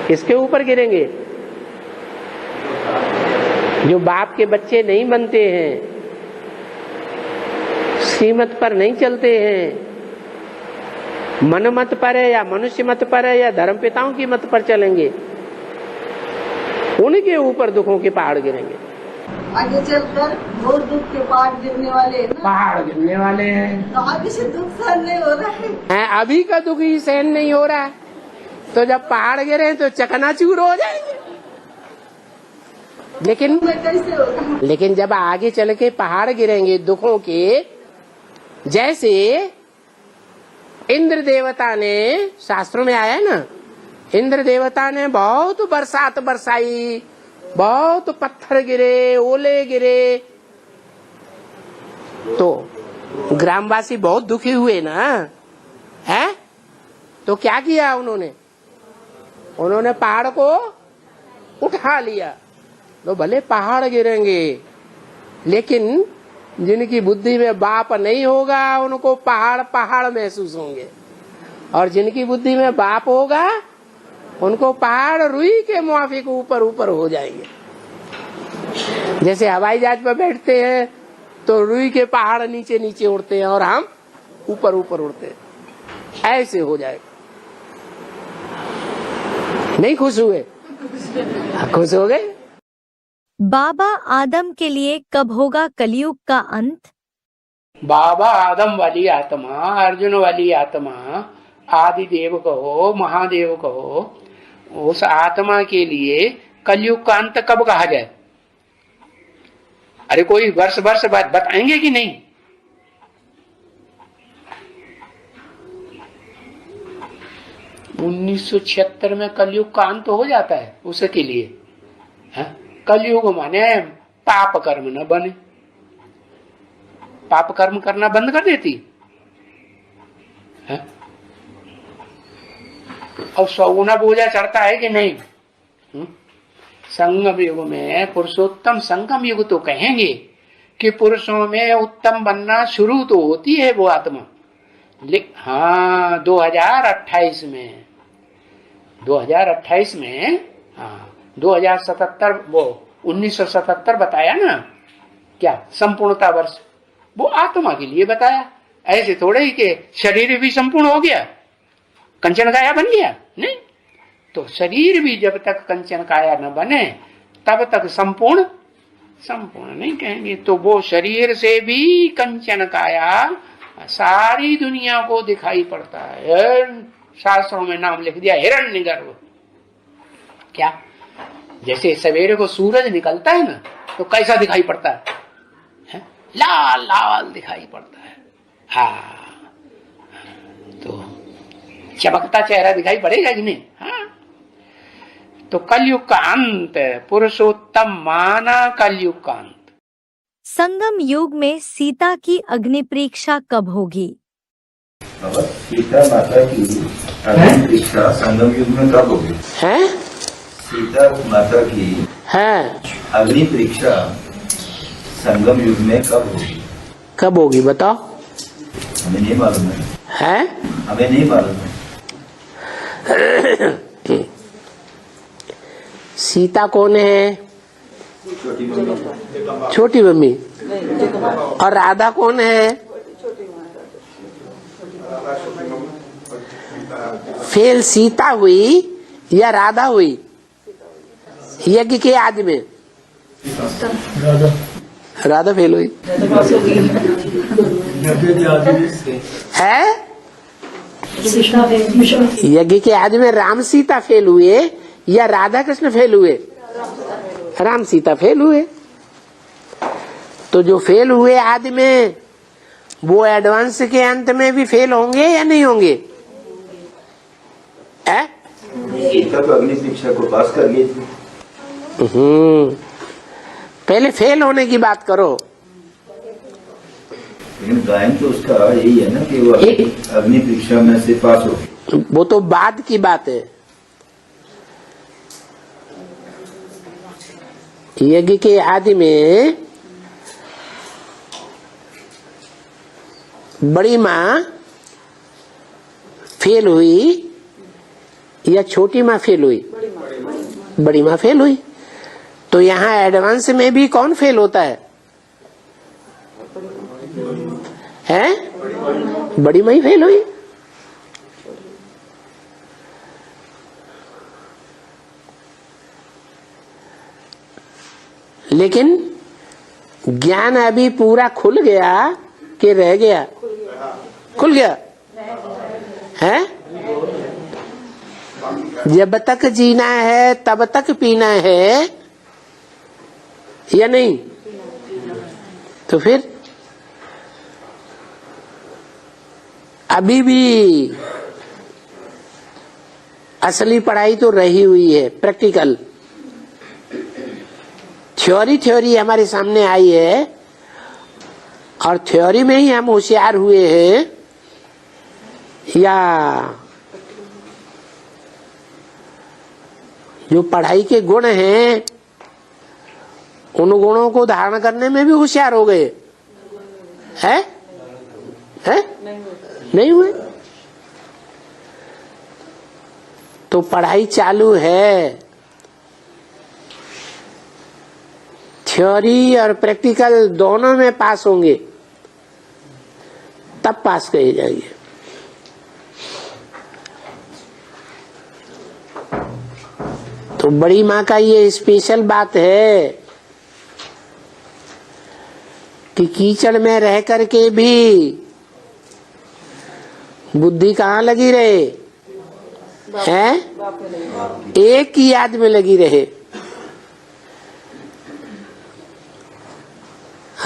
किसके ऊपर गिरेंगे? जो बाप के बच्चे नहीं बनते हैं, श्रीमत पर नहीं चलते हैं, मन मत पर है या मनुष्य मत पर है या धर्म पिताओं की मत पर चलेंगे, उनके ऊपर दुखों के पहाड़ गिरेंगे। आगे चलकर बहुत दुख के पहाड़ गिरने वाले हैं ना, पहाड़ गिरने वाले हैं। तो आगे से दुख सहन नहीं हो रहा है। अभी का दुख ही सहन नहीं हो रहा है, तो जब पहाड़ गिरे तो चकनाचूर हो जाएंगे। कैसे होगा? लेकिन जब आगे चल के पहाड़ गिरेंगे दुखों के, जैसे इंद्र देवता ने, शास्त्रों में आया है ना, इंद्र देवता ने बहुत बरसात बरसाई, बहुत पत्थर गिरे, ओले गिरे, तो ग्रामवासी बहुत दुखी हुए ना, है? तो क्या किया उन्होंने? उन्होंने पहाड़ को उठा लिया। तो भले पहाड़ गिरेंगे, लेकिन जिनकी बुद्धि में बाप नहीं होगा उनको पहाड़ पहाड़ महसूस होंगे, और जिनकी बुद्धि में बाप होगा उनको पहाड़ रुई के मुआफिक ऊपर ऊपर हो जाएंगे। जैसे हवाई जहाज पर बैठते हैं तो रुई के पहाड़ नीचे नीचे उड़ते हैं और हम ऊपर ऊपर उड़ते हैं, ऐसे हो जाएगा। नहीं खुश हुए? खुश हो गए? बाबा आदम के लिए कब होगा कलयुग का अंत? बाबा आदम वाली आत्मा, अर्जुन वाली आत्मा, आदि देव कहो, महादेव कहो, उस आत्मा के लिए कलयुग का अंत कब कहा जाए? अरे कोई वर्ष वर्ष बाद बताएंगे कि नहीं? (1976) में कलयुग का अंत हो जाता है उसके लिए। है? कलयुग माने पाप कर्म न बने, पाप कर्म करना बंद कर देती है, और सौगुना पूजा चढ़ता है कि नहीं? संगम युग में पुरुषोत्तम संगम युग तो कहेंगे कि पुरुषों में उत्तम बनना शुरू तो होती है वो आत्मा। हाँ 2028 में 2077 वो 1977 बताया ना, क्या संपूर्णता वर्ष, वो आत्मा के लिए बताया। ऐसे थोड़े ही कि शरीर भी संपूर्ण हो गया, कंचन काया बन गया, नहीं। तो शरीर भी जब तक कंचन काया न बने तब तक संपूर्ण नहीं कहेंगे। तो वो शरीर से भी कंचन काया सारी दुनिया को दिखाई पड़ता है। शास्त्रों में नाम लिख दिया हिरण्यगर्भ। क्या? जैसे सवेरे को सूरज निकलता है ना, तो कैसा दिखाई पड़ता है? लाल लाल दिखाई पड़ता है। हाँ, तो चमकता चेहरा दिखाई पड़ेगा कि नहीं? हाँ। तो कलयुग का अंत, पुरुषोत्तम माना कलयुग का अंत। संगम युग में सीता की अग्नि परीक्षा कब होगी? सीता माता की अग्नि परीक्षा संगम युग में कब होगी? है? सीता माता की अग्नि परीक्षा संगम युग में कब होगी? कब होगी बताओ? हमें नहीं मालूम है। हमें नहीं मालूम है। सीता कौन है? छोटी मम्मी। और राधा कौन है? फेल सीता हुई या राधा हुई यज्ञ के आदि में? राधा फेल हुई है। यज्ञ के आदि में राम सीता फेल हुए या राधा कृष्ण फेल हुए? राम सीता फेल हुए। तो जो फेल हुए आदि में, वो एडवांस के अंत में भी फेल होंगे या नहीं होंगे? सीता तो अग्नि परीक्षा को पास कर गई थी। पहले फेल होने की बात करो। लेकिन गायन तो उसका यही है ना कि वो अग्नि परीक्षा में से पास हो गई। वो तो बाद की बात है। यज्ञ के आदि में बड़ी माँ फेल हुई या छोटी माँ फेल हुई? बड़ी माँ फेल हुई। तो यहाँ एडवांस में भी कौन फेल होता है? हैं? बड़ी माँ ही फेल हुई। लेकिन ज्ञान अभी पूरा खुल गया कि रह गया? खुल गया है। जब तक जीना है तब तक पीना है या नहीं? तो फिर अभी भी असली पढ़ाई तो रही हुई है, प्रैक्टिकल थ्योरी हमारे सामने आई है, और थ्योरी में ही हम होशियार हुए हैं या जो पढ़ाई के गुण हैं उन गुणों को धारण करने में भी होशियार हो गए हैं? नहीं हुए। तो पढ़ाई चालू है, थ्योरी और प्रैक्टिकल दोनों में पास होंगे तब पास कहे जाएंगे। तो बड़ी माँ का ये स्पेशल बात है कि कीचड़ में रह करके भी बुद्धि कहाँ लगी रहे हैं? एक ही याद में लगी रहे।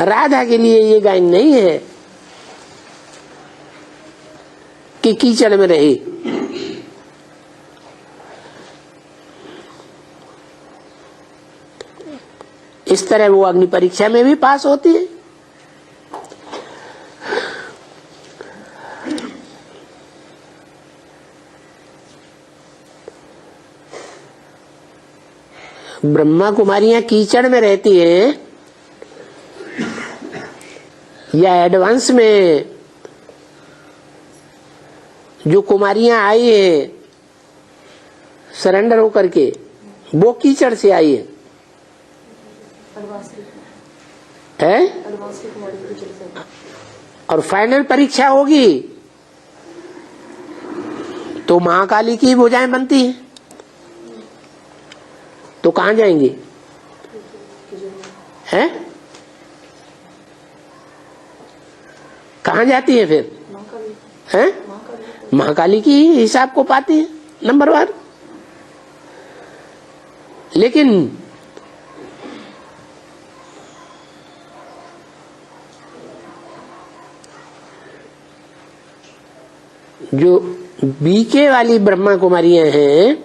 राधा के लिए ये गायन नहीं है कि कीचड़ में रहे। इस तरह वो अग्नि परीक्षा में भी पास होती है। ब्रह्मा कुमारियां कीचड़ में रहती हैं या एडवांस में जो कुमारियां आई हैं सरेंडर होकर के, वो कीचड़ से आई है? और फाइनल परीक्षा होगी तो महाकाली की भुजाएं बनती हैं, तो कहां जाएंगी? हैं? कहां जाती है फिर? हैं? महाकाली की हिसाब को पाती है नंबर 1। लेकिन जो बीके वाली ब्रह्मा कुमारियां हैं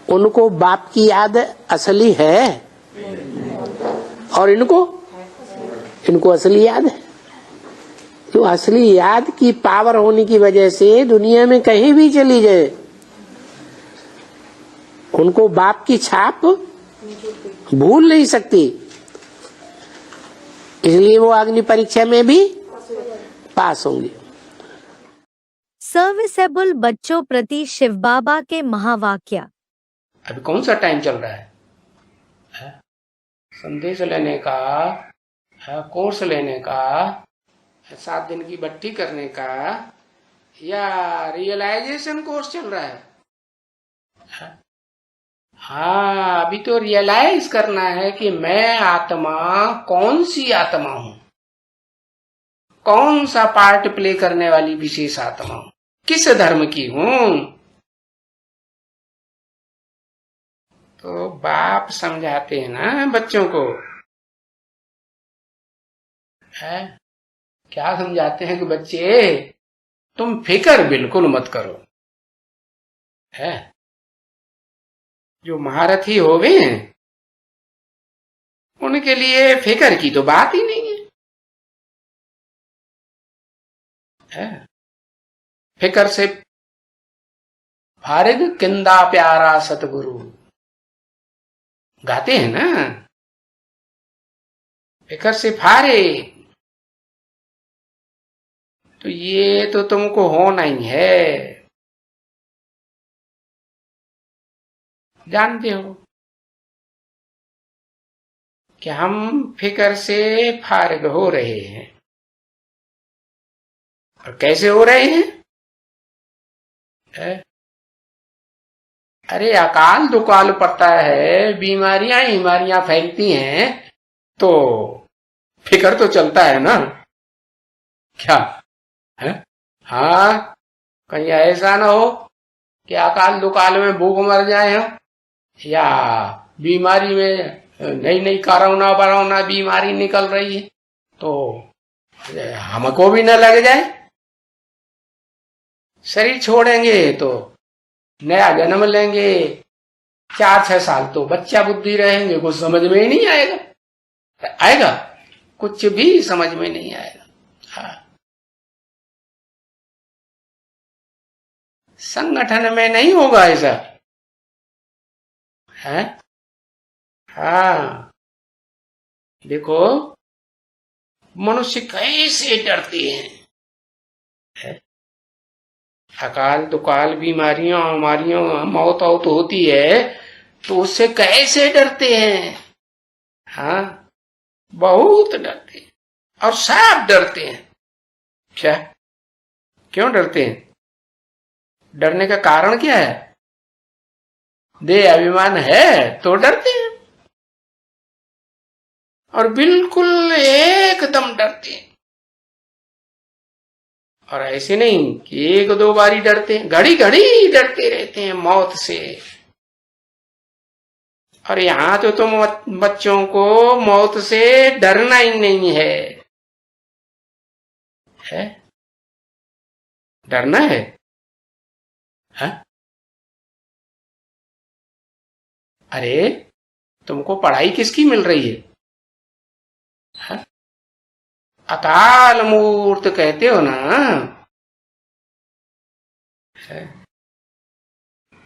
उनको बाप की याद असली है, और इनको असली याद है। तो असली याद की पावर होने की वजह से दुनिया में कहीं भी चली जाए उनको बाप की छाप भूल नहीं सकती, इसलिए वो अग्नि परीक्षा में भी पास होंगे। सर्विसेबल बच्चों प्रति शिव बाबा के महावाक्य। अभी कौन सा टाइम चल रहा है? संदेश लेने का, कोर्स लेने का, 7 दिन की भट्टी करने का, या रियलाइजेशन कोर्स चल रहा है? हाँ, अभी तो रियलाइज करना है कि मैं आत्मा कौन सी आत्मा हूं, कौन सा पार्ट प्ले करने वाली विशेष आत्मा हूं, किस धर्म की हूं। तो बाप समझाते हैं ना बच्चों को, है क्या समझाते हैं कि बच्चे तुम फिक्र बिल्कुल मत करो, है जो महारथी हो गए हैं उनके लिए फिक्र की तो बात ही नहीं है। फिक्र से फारिग किंदा प्यारा सतगुरु गाते हैं ना, फिक्र से फारे। तो ये तो तुमको होना ही है, जानते हो कि हम फिक्र से फारिग हो रहे हैं। और कैसे हो रहे हैं? अरे अकाल दुकाल पड़ता है, बीमारियां फैलती हैं, तो फिक्र तो चलता है ना, क्या है? हाँ, कहीं ऐसा ना हो कि अकाल दुकाल में भूख मर जाए हम, या बीमारी में नई नई कोरोना बीमारी निकल रही है तो हमको भी न लग जाए। शरीर छोड़ेंगे तो नया जन्म लेंगे, 4-6 साल तो बच्चा बुद्धि रहेंगे, कुछ समझ में ही नहीं आएगा, कुछ भी समझ में नहीं आएगा। हाँ। संगठन में नहीं होगा ऐसा है। हाँ, देखो मनुष्य कैसे डरते हैं, अकाल दुकाल बीमारियों मौत होती है तो उससे कैसे डरते हैं। हाँ, बहुत डरते हैं और सब डरते हैं। क्या, क्यों डरते हैं? डरने का कारण क्या है? देह अभिमान है तो डरते हैं, और बिल्कुल एकदम डरते हैं। और ऐसे नहीं कि 1-2 बारी डरते हैं, घड़ी घड़ी डरते रहते हैं मौत से। और यहां तो तुम बच्चों को मौत से डरना ही नहीं है, डरना है? अरे तुमको पढ़ाई किसकी मिल रही है? अकाल मूर्त कहते हो ना,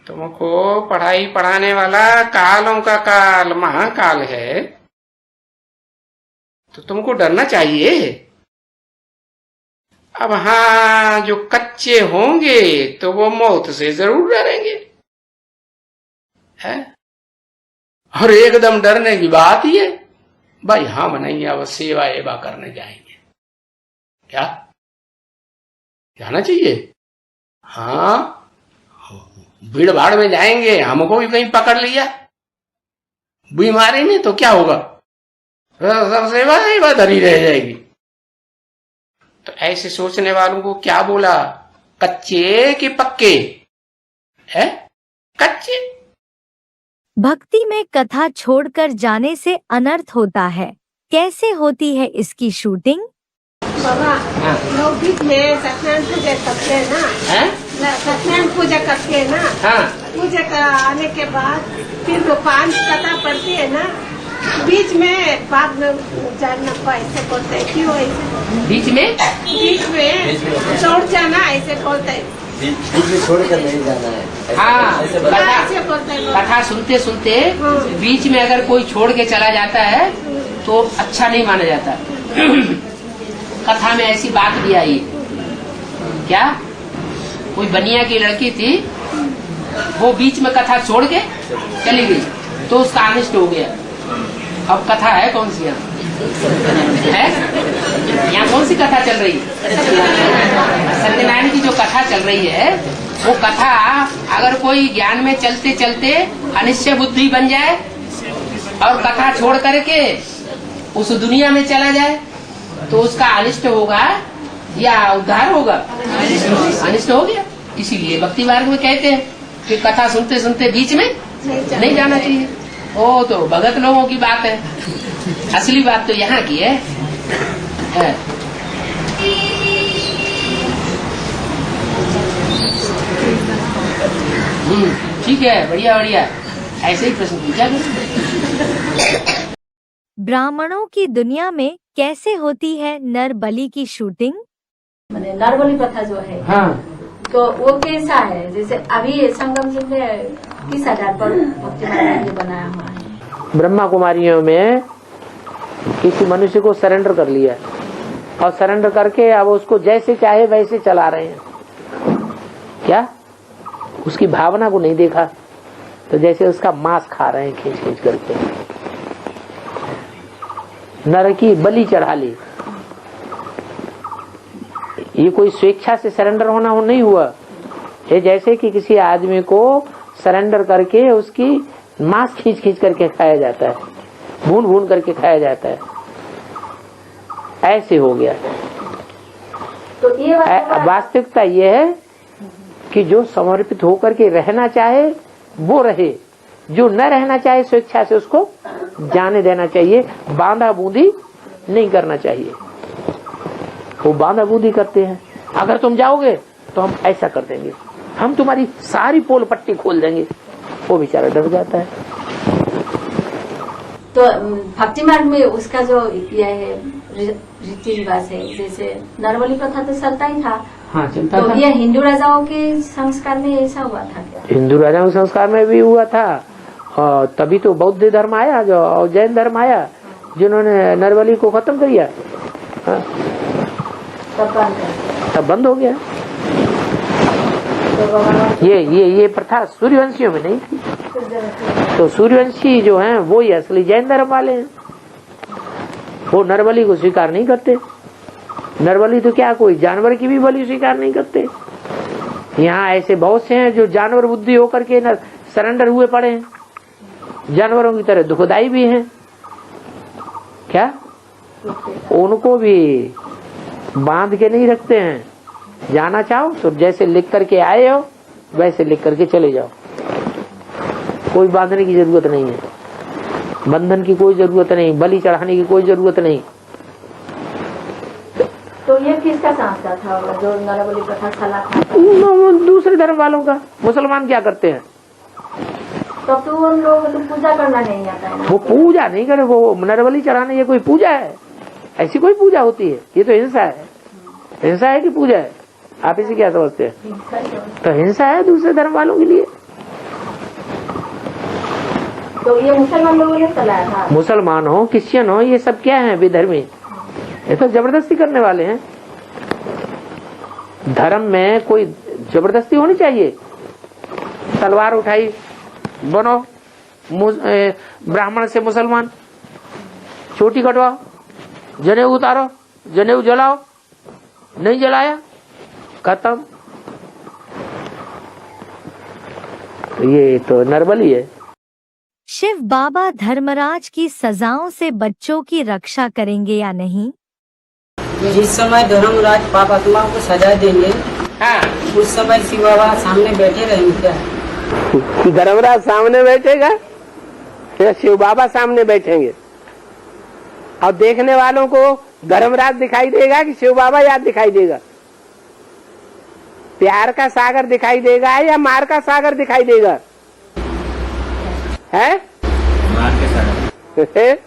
तुमको पढ़ाई पढ़ाने वाला कालों का काल महाकाल है, तो तुमको डरना चाहिए। अब हाँ, जो कच्चे होंगे तो वो मौत से जरूर डरेंगे, है? और एकदम डरने की बात ही है भाई, हम नहीं अब सेवा एवा करने जाएंगे, क्या जाना चाहिए? हाँ, भीड़ भाड़ में जाएंगे, हमको भी कहीं पकड़ लिया बीमारी में तो क्या होगा? सब सेवा एवा धरी रह जाएगी। तो ऐसे सोचने वालों को क्या बोला, कच्चे कि पक्के? है कच्चे। भक्ति में कथा छोड़कर जाने से अनर्थ होता है, कैसे होती है इसकी शूटिंग? बाबा, लोग बीच में सत्यनारायण पूजा करते हैं ना, सत्यनारायण पूजा करते हैं ना, पूजा का आने के बाद फिर वो 5 कथा पढ़ती है ना, बीच में बाद में जानना को ऐसे बोलते हैं, क्यों ऐसे बीच में छोड़ जाना ऐसे बोलते हैं, बीच में छोड़ कर नहीं जाना है। हाँ, ऐसे बोलते हैं। कथा सुनते सुनते बीच में अगर कोई छोड़ के चला जाता है तो अच्छा नहीं माना जाता। कथा में ऐसी बात भी आई, क्या कोई बनिया की लड़की थी, वो बीच में कथा छोड़ के चली गई तो उसका अनिष्ट हो गया। अब कथा है कौन सी है? यहाँ कौन सी कथा चल रही है? सत्यनारायण की जो कथा चल रही है, वो कथा अगर कोई ज्ञान में चलते चलते अनिश्चय बुद्धि बन जाए और कथा छोड़ करके उस दुनिया में चला जाए तो उसका अनिष्ट होगा या उद्धार होगा? अनिष्ट हो गया। इसीलिए भक्ति मार्ग में कहते हैं कि कथा सुनते सुनते बीच में नहीं जाना चाहिए। ओ तो भगत लोगों की बात है, असली बात तो यहाँ की है। ठीक है, बढ़िया बढ़िया, ऐसे ही प्रश्न पूछा करो। ब्राह्मणों की दुनिया में कैसे होती है नर बलि की शूटिंग? मैंने नर बलि प्रथा जो है, तो वो कैसा है? जैसे अभी संगम जी में किस आधार पर भक्ति मार्ग बनाया हुआ है? ब्रह्मा कुमारियों में किसी मनुष्य को सरेंडर कर लिया और सरेंडर करके अब उसको जैसे चाहे वैसे चला रहे हैं। क्या उसकी भावना को नहीं देखा, तो जैसे उसका मांस खा रहे हैं खींच खींच करके, नर की बलि चढ़ा ली। ये कोई स्वेच्छा से सरेंडर होना नहीं हुआ। ये जैसे कि किसी आदमी को सरेंडर करके उसकी मांस खींच खींच करके खाया जाता है, भून भून करके खाया जाता है। ऐसे हो गया। तो ये वास्तविकता ये है कि जो समर्पित होकर के रहना चाहे वो रहे, जो न रहना चाहे स्वेच्छा से उसको जाने देना चाहिए। बांधा बूंदी नहीं करना चाहिए। वो बांधा बूंदी करते हैं, अगर तुम जाओगे तो हम ऐसा कर देंगे, हम तुम्हारी सारी पोल पट्टी खोल देंगे। वो बेचारा डर जाता है। तो भक्ति मार्ग में उसका जो यह है रीति रिवाज है, जैसे नरबली प्रथा तो चलता ही था। हाँ, चलता तो था। ये हिंदू राजाओं के संस्कार में ऐसा हुआ था क्या? हिंदू राजाओं के संस्कार में भी हुआ था, और तभी तो बौद्ध धर्म आया जो, और जैन धर्म आया, जिन्होंने नरबली को खत्म कर दिया। हाँ। तब बंद हो गया। ये प्रथा सूर्यवंशियों में नहीं थी। तो सूर्यवंशी जो हैं वो ही असली जैन धर्म वाले हैं। वो नरबली को स्वीकार नहीं करते। नरबली तो क्या, कोई जानवर की भी बलि स्वीकार नहीं करते। यहाँ ऐसे बहुत से हैं जो जानवर बुद्धि होकर के सरेंडर हुए पड़े हैं, जानवरों की तरह दुखदाई भी हैं। क्या उनको भी बांध के नहीं रखते हैं। जाना चाहो तो जैसे लिख करके आए हो वैसे लिख करके चले जाओ, कोई बांधने की जरूरत नहीं है, बंधन की कोई जरूरत नहीं, बलि चढ़ाने की कोई जरूरत नहीं। तो ये किसका संस्कार था जो नरबली प्रथा चला था? दूसरे धर्म वालों का। मुसलमान क्या करते हैं? तब तो उन लोगों को तो पूजा करना नहीं आता है। वो पूजा नहीं करे, वो नरबली चढ़ाने ये कोई पूजा है? ऐसी कोई पूजा होती है? ये तो हिंसा है। हिंसा है कि पूजा है? आप इसे क्या समझते हैं? तो हिंसा है दूसरे धर्म वालों के लिए। तो ये मुसलमान लोगों ने चलाया था। मुसलमान हो, क्रिश्चियन हो, ये सब क्या है? विधर्मी। ये तो जबरदस्ती करने वाले हैं। धर्म में कोई जबरदस्ती होनी चाहिए। तलवार उठाई, बनो ब्राह्मण से मुसलमान, चोटी कटवाओ, जनेऊ उतारो, जनेऊ जलाओ, नहीं जलाया खत्म। ये तो नरबली है। शिव बाबा धर्मराज की सजाओं से बच्चों की रक्षा करेंगे या नहीं? जिस समय धर्मराज पाप आत्मा को सजा देंगे, हाँ, उस समय शिव बाबा सामने बैठे रहेंगे क्या? धर्मराज सामने बैठेगा या शिव बाबा सामने बैठेंगे? और देखने वालों को धर्मराज दिखाई देगा कि शिव बाबा याद दिखाई देगा? प्यार का सागर दिखाई देगा या मार का सागर दिखाई देगा? है मार के सागर।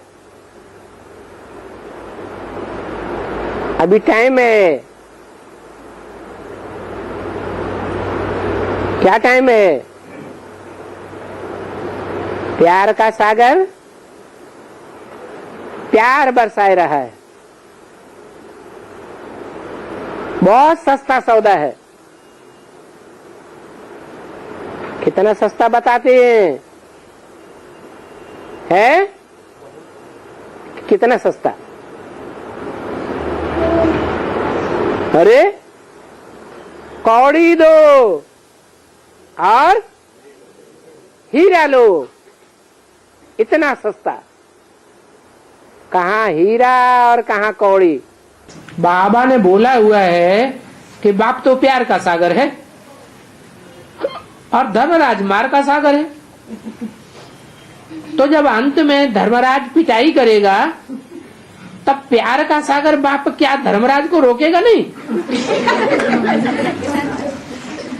अभी टाइम है, क्या टाइम है? प्यार का सागर प्यार बरसाए रहा है। बहुत सस्ता सौदा है। कितना सस्ता बताते हैं? है कितना सस्ता? अरे कौड़ी दो और हीरा लो, इतना सस्ता। कहाँ हीरा और कहाँ कौड़ी? बाबा ने बोला हुआ है कि बाप तो प्यार का सागर है और धर्मराज मार का सागर है। तो जब अंत में धर्मराज पिटाई करेगा तब प्यार का सागर बाप क्या धर्मराज को रोकेगा नहीं?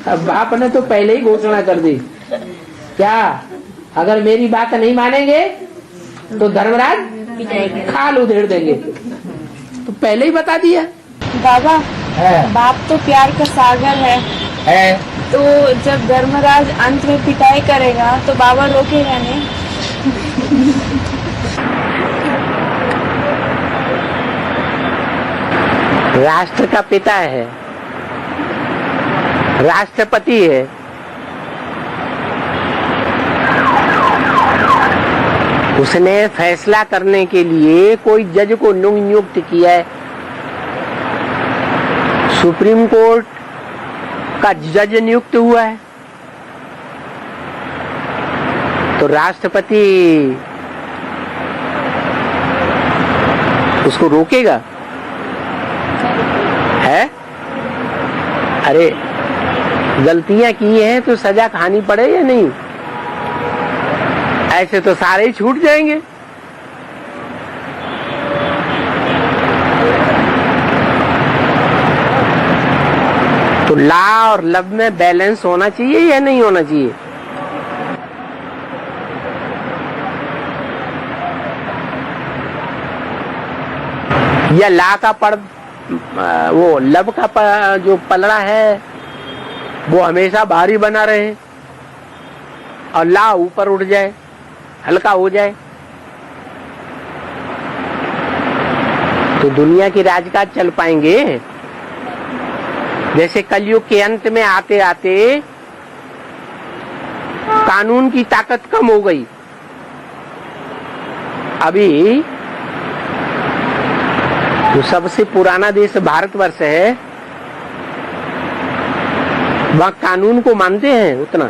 अब बाप ने तो पहले ही घोषणा कर दी, क्या अगर मेरी बात नहीं मानेंगे तो धर्मराज खाल उधेड़ देंगे। तो पहले ही बता दिया। बाबा बाप तो प्यार का सागर है। तो जब धर्मराज अंत में पिटाई करेगा तो बाबा रोकेगा नहीं? राष्ट्र का पिता है, राष्ट्रपति है, उसने फैसला करने के लिए कोई जज को नियुक्त किया है। सुप्रीम कोर्ट का जज नियुक्त हुआ है, तो राष्ट्रपति उसको रोकेगा? है? अरे गलतियां की हैं तो सजा खानी पड़े या नहीं? ऐसे तो सारे ही छूट जाएंगे। तो ला और लब में बैलेंस होना चाहिए या नहीं होना चाहिए? या ला का वो लब का जो पलड़ा है वो हमेशा भारी बना रहे और ला ऊपर उठ जाए, हल्का हो जाए। तो दुनिया की राजकाज चल पाएंगे? जैसे कलयुग के अंत में आते आते कानून की ताकत कम हो गई। अभी जो सबसे पुराना देश भारतवर्ष है, वहाँ कानून को मानते हैं उतना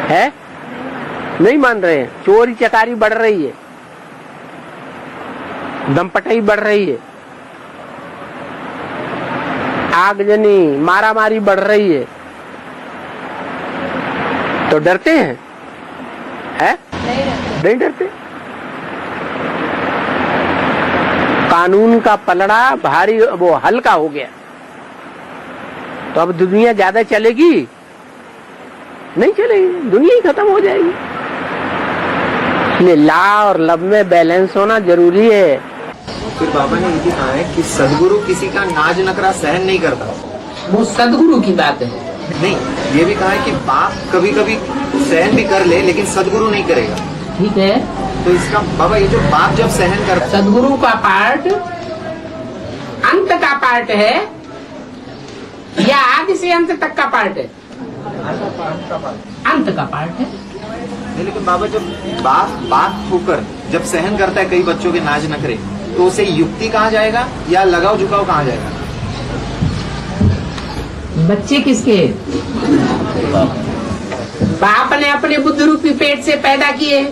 है? नहीं मान रहे हैं। चोरी चकारी बढ़ रही है, दमपटाई बढ़ रही है, आगजनी मारामारी बढ़ रही है। तो डरते हैं? है? नहीं डरते। कानून का पलड़ा भारी वो हल्का हो गया। तो अब दुनिया ज्यादा चलेगी? नहीं चलेगी, दुनिया ही खत्म हो जाएगी। इसलिए ला और लब में बैलेंस होना जरूरी है। फिर बाबा ने ये भी कहा है कि सदगुरु किसी का नाज नखरा सहन नहीं करता। वो सदगुरु की बात है। नहीं, ये भी कहा है कि बाप कभी कभी सहन भी कर ले लेकिन सदगुरु नहीं करेगा। ठीक है, तो इसका बाबा ये जो बाप जब सहन करता, सदगुरु का पार्ट अंत का पार्ट है या आदि से अंत तक का पार्ट है? अंत का पार्ट है। नहीं, लेकिन बाबा जब बाप होकर जब सहन करता है कई बच्चों के नाज नखरे, तो उसे युक्ति कहा जाएगा या लगाव झुकाव कहा जाएगा? बच्चे किसके? बाप ने अपने बुद्ध रूपी पेट से पैदा किए।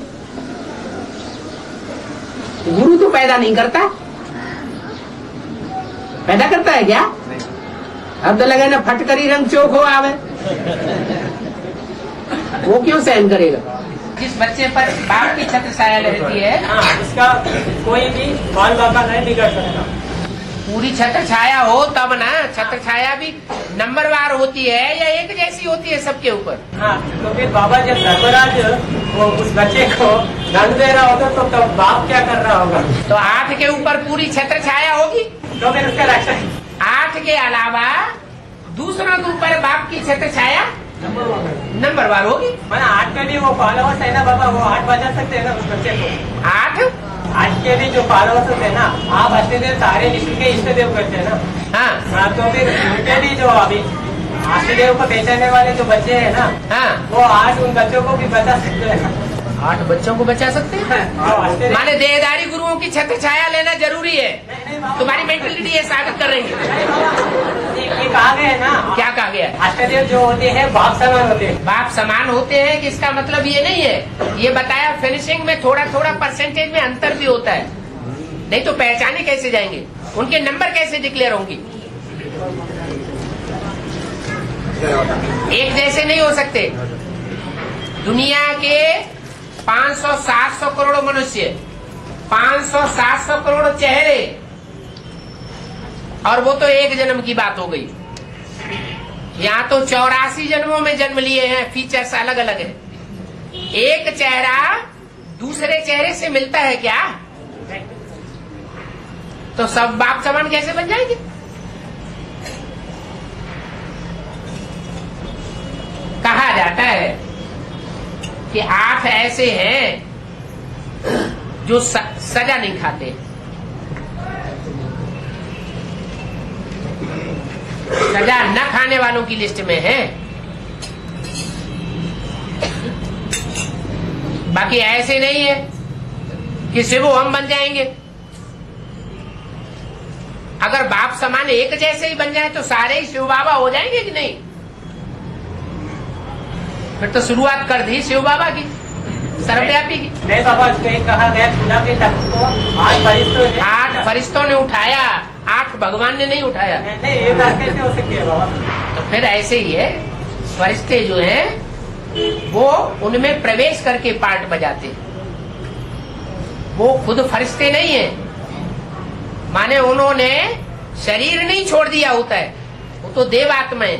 गुरु तो पैदा नहीं करता। पैदा करता है क्या? अब तो लगे ना फटकरी रंग चोक हो आवे, वो क्यों सहन करेगा? जिस बच्चे पर बाप की छत्र छाया रहती है, उसका कोई भी बाल बाबा नहीं बिगड़ सकता। पूरी छत्र छाया हो तब ना। छत्र छाया भी नंबरवार होती है या एक जैसी होती है सबके ऊपर? हाँ, तो फिर बाबा जब धर्मराज वो उस बच्चे को दंड दे रहा होगा तो तब बाप क्या कर रहा होगा? तो 8 के ऊपर पूरी छत्र छाया होगी, तो फिर उसका रक्षण 8 के अलावा दूसरों के ऊपर बाप की छत्र छाया नंबरवार होगी। मैंने 8 के भी वो फॉलोवर्स है ना बाबा, वो 8 बजा सकते हैं ना उस बच्चे को। 8 के भी जो फॉलोवर्स होते हैं ना, आप अष्टदेव सारे विष्णु के इष्ट देव करते हैं ना। हाँ, तो फिर उनके भी जो अभी अष्टदेव को पहचानने वाले जो बच्चे हैं ना, वो 8 उन बच्चों को भी बचा सकते हैं। 8 बच्चों को बचा सकते हैं? माने देहदारी गुरुओं की छत्र छाया लेना जरूरी है। तुम्हारी मेंटलिटी ये साबित कर रही है। ये कहा गया है ना। क्या कहा गया? अष्टदेव जो होते हैं बाप समान होते हैं। बाप समान होते हैं कि इसका मतलब ये नहीं है। ये बताया फिनिशिंग में थोड़ा थोड़ा परसेंटेज में अंतर भी होता है, नहीं तो पहचाने कैसे जाएंगे? उनके नंबर कैसे डिक्लेयर होंगी? एक जैसे नहीं हो सकते। दुनिया के 500-700 करोड़ मनुष्य, 500-700 करोड़ चेहरे, और वो तो एक जन्म की बात हो गई। यहाँ तो 84 जन्मों में जन्म लिए हैं, फीचर्स अलग अलग है। एक चेहरा दूसरे चेहरे से मिलता है क्या? तो सब बाप समान कैसे बन जाएंगे? कहा जाता है कि 8 ऐसे हैं जो सजा नहीं खाते। सजा न खाने वालों की लिस्ट में है। बाकी ऐसे नहीं है कि शिव हम बन जाएंगे। अगर बाप समान एक जैसे ही बन जाए तो सारे ही शिव बाबा हो जाएंगे कि नहीं? फिर तो शुरुआत कर दी शिव बाबा की। सर्वव्यापी की। नहीं बाबा, कहीं कहा गया खुदा के तख्त को 8 फरिश्तों ने 8 फरिश्तों ने उठाया, 8 भगवान ने नहीं उठाया। नहीं, ये बात कैसे हो सकती है बाबा? तो फिर ऐसे ही है, फरिश्ते जो हैं वो उनमें प्रवेश करके पार्ट बजाते हैं। वो खुद फरिश्ते नहीं है, माने उन्होंने शरीर नहीं छोड़ दिया होता है, वो तो देवात्मा है।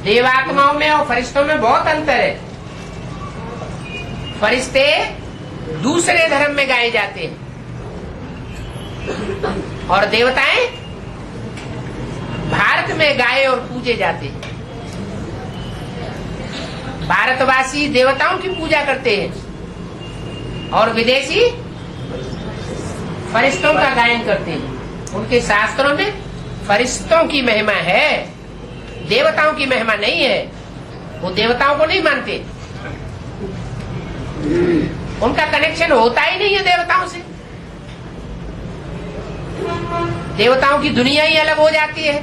देवात्माओं में और फरिश्तों में बहुत अंतर है। फरिश्ते दूसरे धर्म में गाए जाते हैं और देवताएं भारत में गाए और पूजे जाते हैं। भारतवासी देवताओं की पूजा करते हैं और विदेशी फरिश्तों का गायन करते हैं। उनके शास्त्रों में फरिश्तों की महिमा है, देवताओं की महिमा नहीं है। वो देवताओं को नहीं मानते, उनका कनेक्शन होता ही नहीं है देवताओं से। देवताओं की दुनिया ही अलग हो जाती है।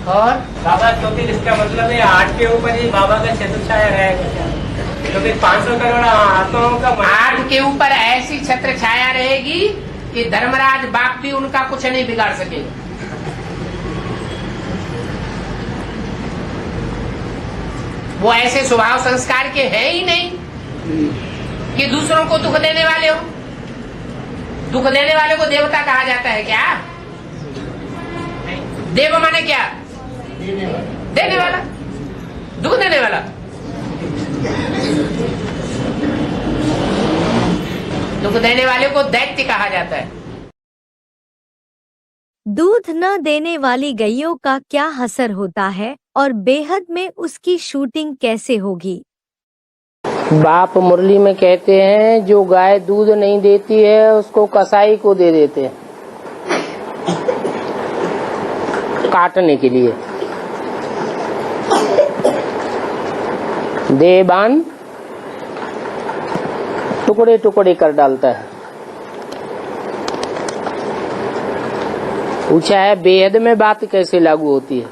और बाबा तो फिर इसका मतलब है 8 के ऊपर ही बाबा का छत्र छाया रहेगा क्या? तो फिर 500 करोड़ आत्माओं का 8 के ऊपर ऐसी छत्र छाया रहेगी कि धर्मराज बाप भी उनका कुछ नहीं बिगाड़ सकेगा। वो ऐसे स्वभाव संस्कार के हैं ही नहीं कि दूसरों को दुख देने वाले हो। दुख देने वाले को देवता कहा जाता है क्या? देव माने क्या? देने वाला, दुख देने वाला। दुख देने वाले को दैत्य कहा जाता है। दूध न देने वाली गैयों का क्या असर होता है और बेहद में उसकी शूटिंग कैसे होगी? बाप मुरली में कहते हैं जो गाय दूध नहीं देती है उसको कसाई को दे देते हैं काटने के लिए। देवान टुकड़े टुकड़े कर डालता है। पूछा है बेहद में बात कैसे लागू होती है?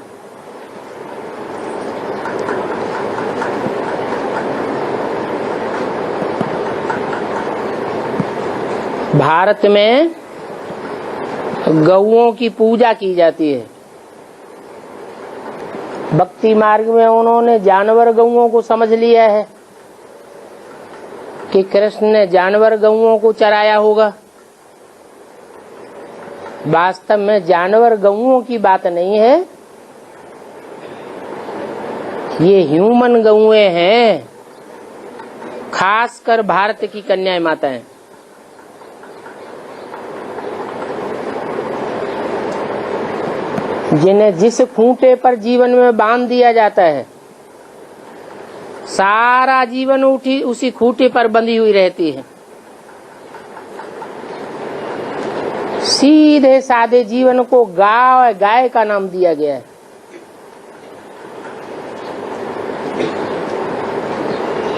भारत में गौओं की पूजा की जाती है। भक्ति मार्ग में उन्होंने जानवर गौओं को समझ लिया है कि कृष्ण ने जानवर गौओं को चराया होगा। वास्तव में जानवर गौओं की बात नहीं है, ये ह्यूमन गौएं हैं, खासकर भारत की कन्याएं माताएं। जिन्हें जिस खूंटे पर जीवन में बांध दिया जाता है सारा जीवन उसी खूंटे पर बंधी हुई रहती है। सीधे साधे जीवन को गाय का नाम दिया गया है।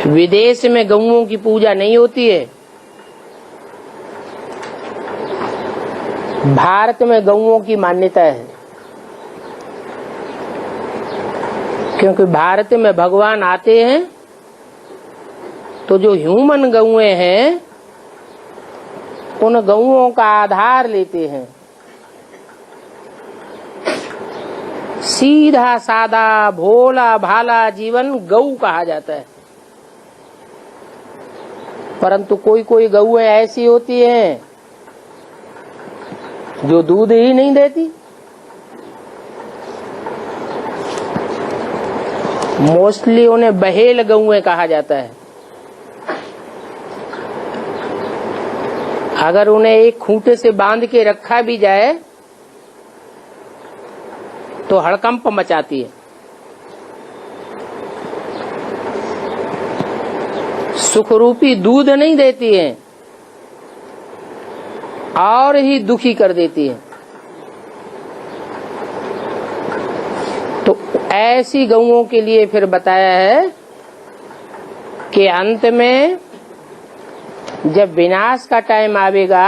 विदेश में गौओं की पूजा नहीं होती है, भारत में गौओं की मान्यता है। क्योंकि भारत में भगवान आते हैं तो जो ह्यूमन गौएं हैं उन गौओं का आधार लेते हैं। सीधा सादा भोला भाला जीवन गऊ कहा जाता है। परंतु कोई कोई गौएं ऐसी होती हैं जो दूध ही नहीं देती। मोस्टली उन्हें बहेल गौएं कहा जाता है। अगर उन्हें एक खूंटे से बांध के रखा भी जाए तो हड़कंप मचाती है। सुखरूपी दूध नहीं देती है और ही दुखी कर देती है। तो ऐसी गौओं के लिए फिर बताया है कि अंत में जब विनाश का टाइम आवेगा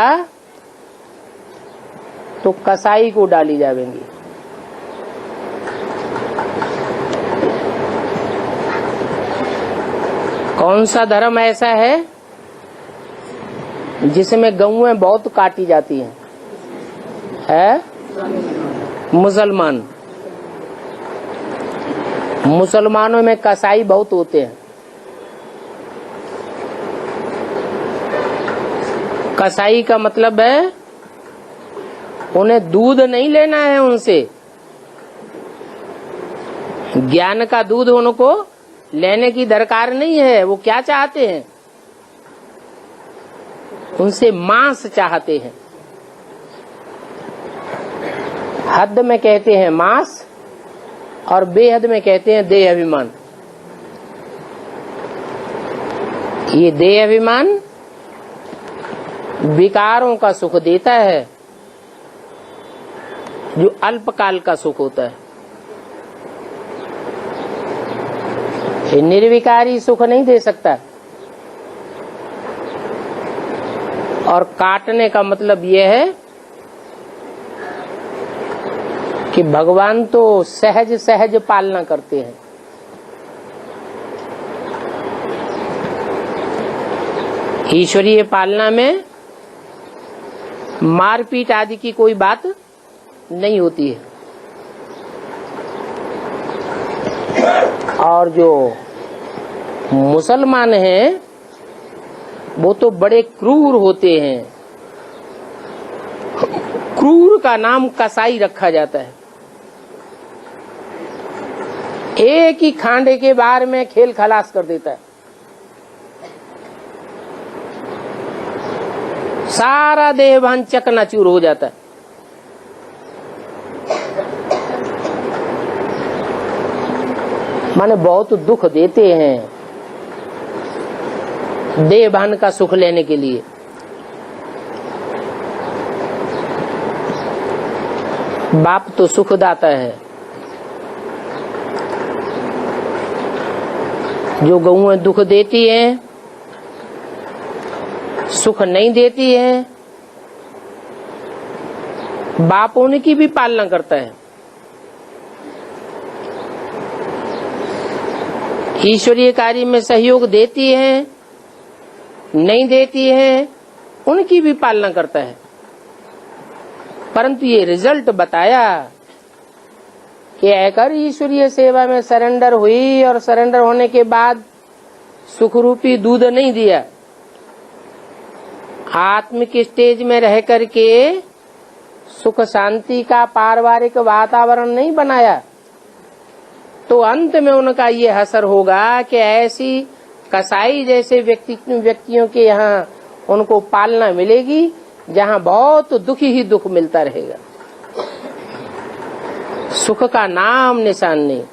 तो कसाई को डाली जाएंगी। कौन सा धर्म ऐसा है जिसमें गौएं बहुत काटी जाती हैं? है मुसलमान। मुसलमानों में कसाई बहुत होते हैं। कसाई का मतलब है उन्हें दूध नहीं लेना है उनसे, ज्ञान का दूध उनको लेने की दरकार नहीं है। वो क्या चाहते हैं? उनसे मांस चाहते हैं। हद में कहते हैं मांस और बेहद में कहते हैं देह अभिमान। ये देह अभिमान विकारों का सुख देता है, जो अल्पकाल का सुख होता है। ये निर्विकारी सुख नहीं दे सकता। और काटने का मतलब यह है कि भगवान तो सहज सहज पालना करते हैं। ईश्वरीय पालना में मारपीट आदि की कोई बात नहीं होती है। और जो मुसलमान हैं वो तो बड़े क्रूर होते हैं। क्रूर का नाम कसाई रखा जाता है। एक ही खांडे के बार में खेल खलास कर देता है। सारा देहभान चकनाचूर हो जाता है। माने बहुत दुख देते हैं देहभान का सुख लेने के लिए। बाप तो सुखदाता है। जो गौएं दुख देती हैं, सुख नहीं देती हैं, बाप उनकी भी पालना करता है। ईश्वरीय कार्य में सहयोग देती हैं, नहीं देती हैं, उनकी भी पालना करता है। परंतु ये रिजल्ट बताया कि आकर ईश्वरीय सेवा में सरेंडर हुई और सरेंडर होने के बाद सुखरूपी दूध नहीं दिया। आत्मिक स्टेज में रह करके सुख शांति का पारिवारिक वातावरण नहीं बनाया, तो अंत में उनका ये असर होगा कि ऐसी कसाई जैसे व्यक्तियों के यहाँ उनको पालना मिलेगी जहाँ बहुत दुखी ही दुख मिलता रहेगा। सुख का नाम निशान नहीं।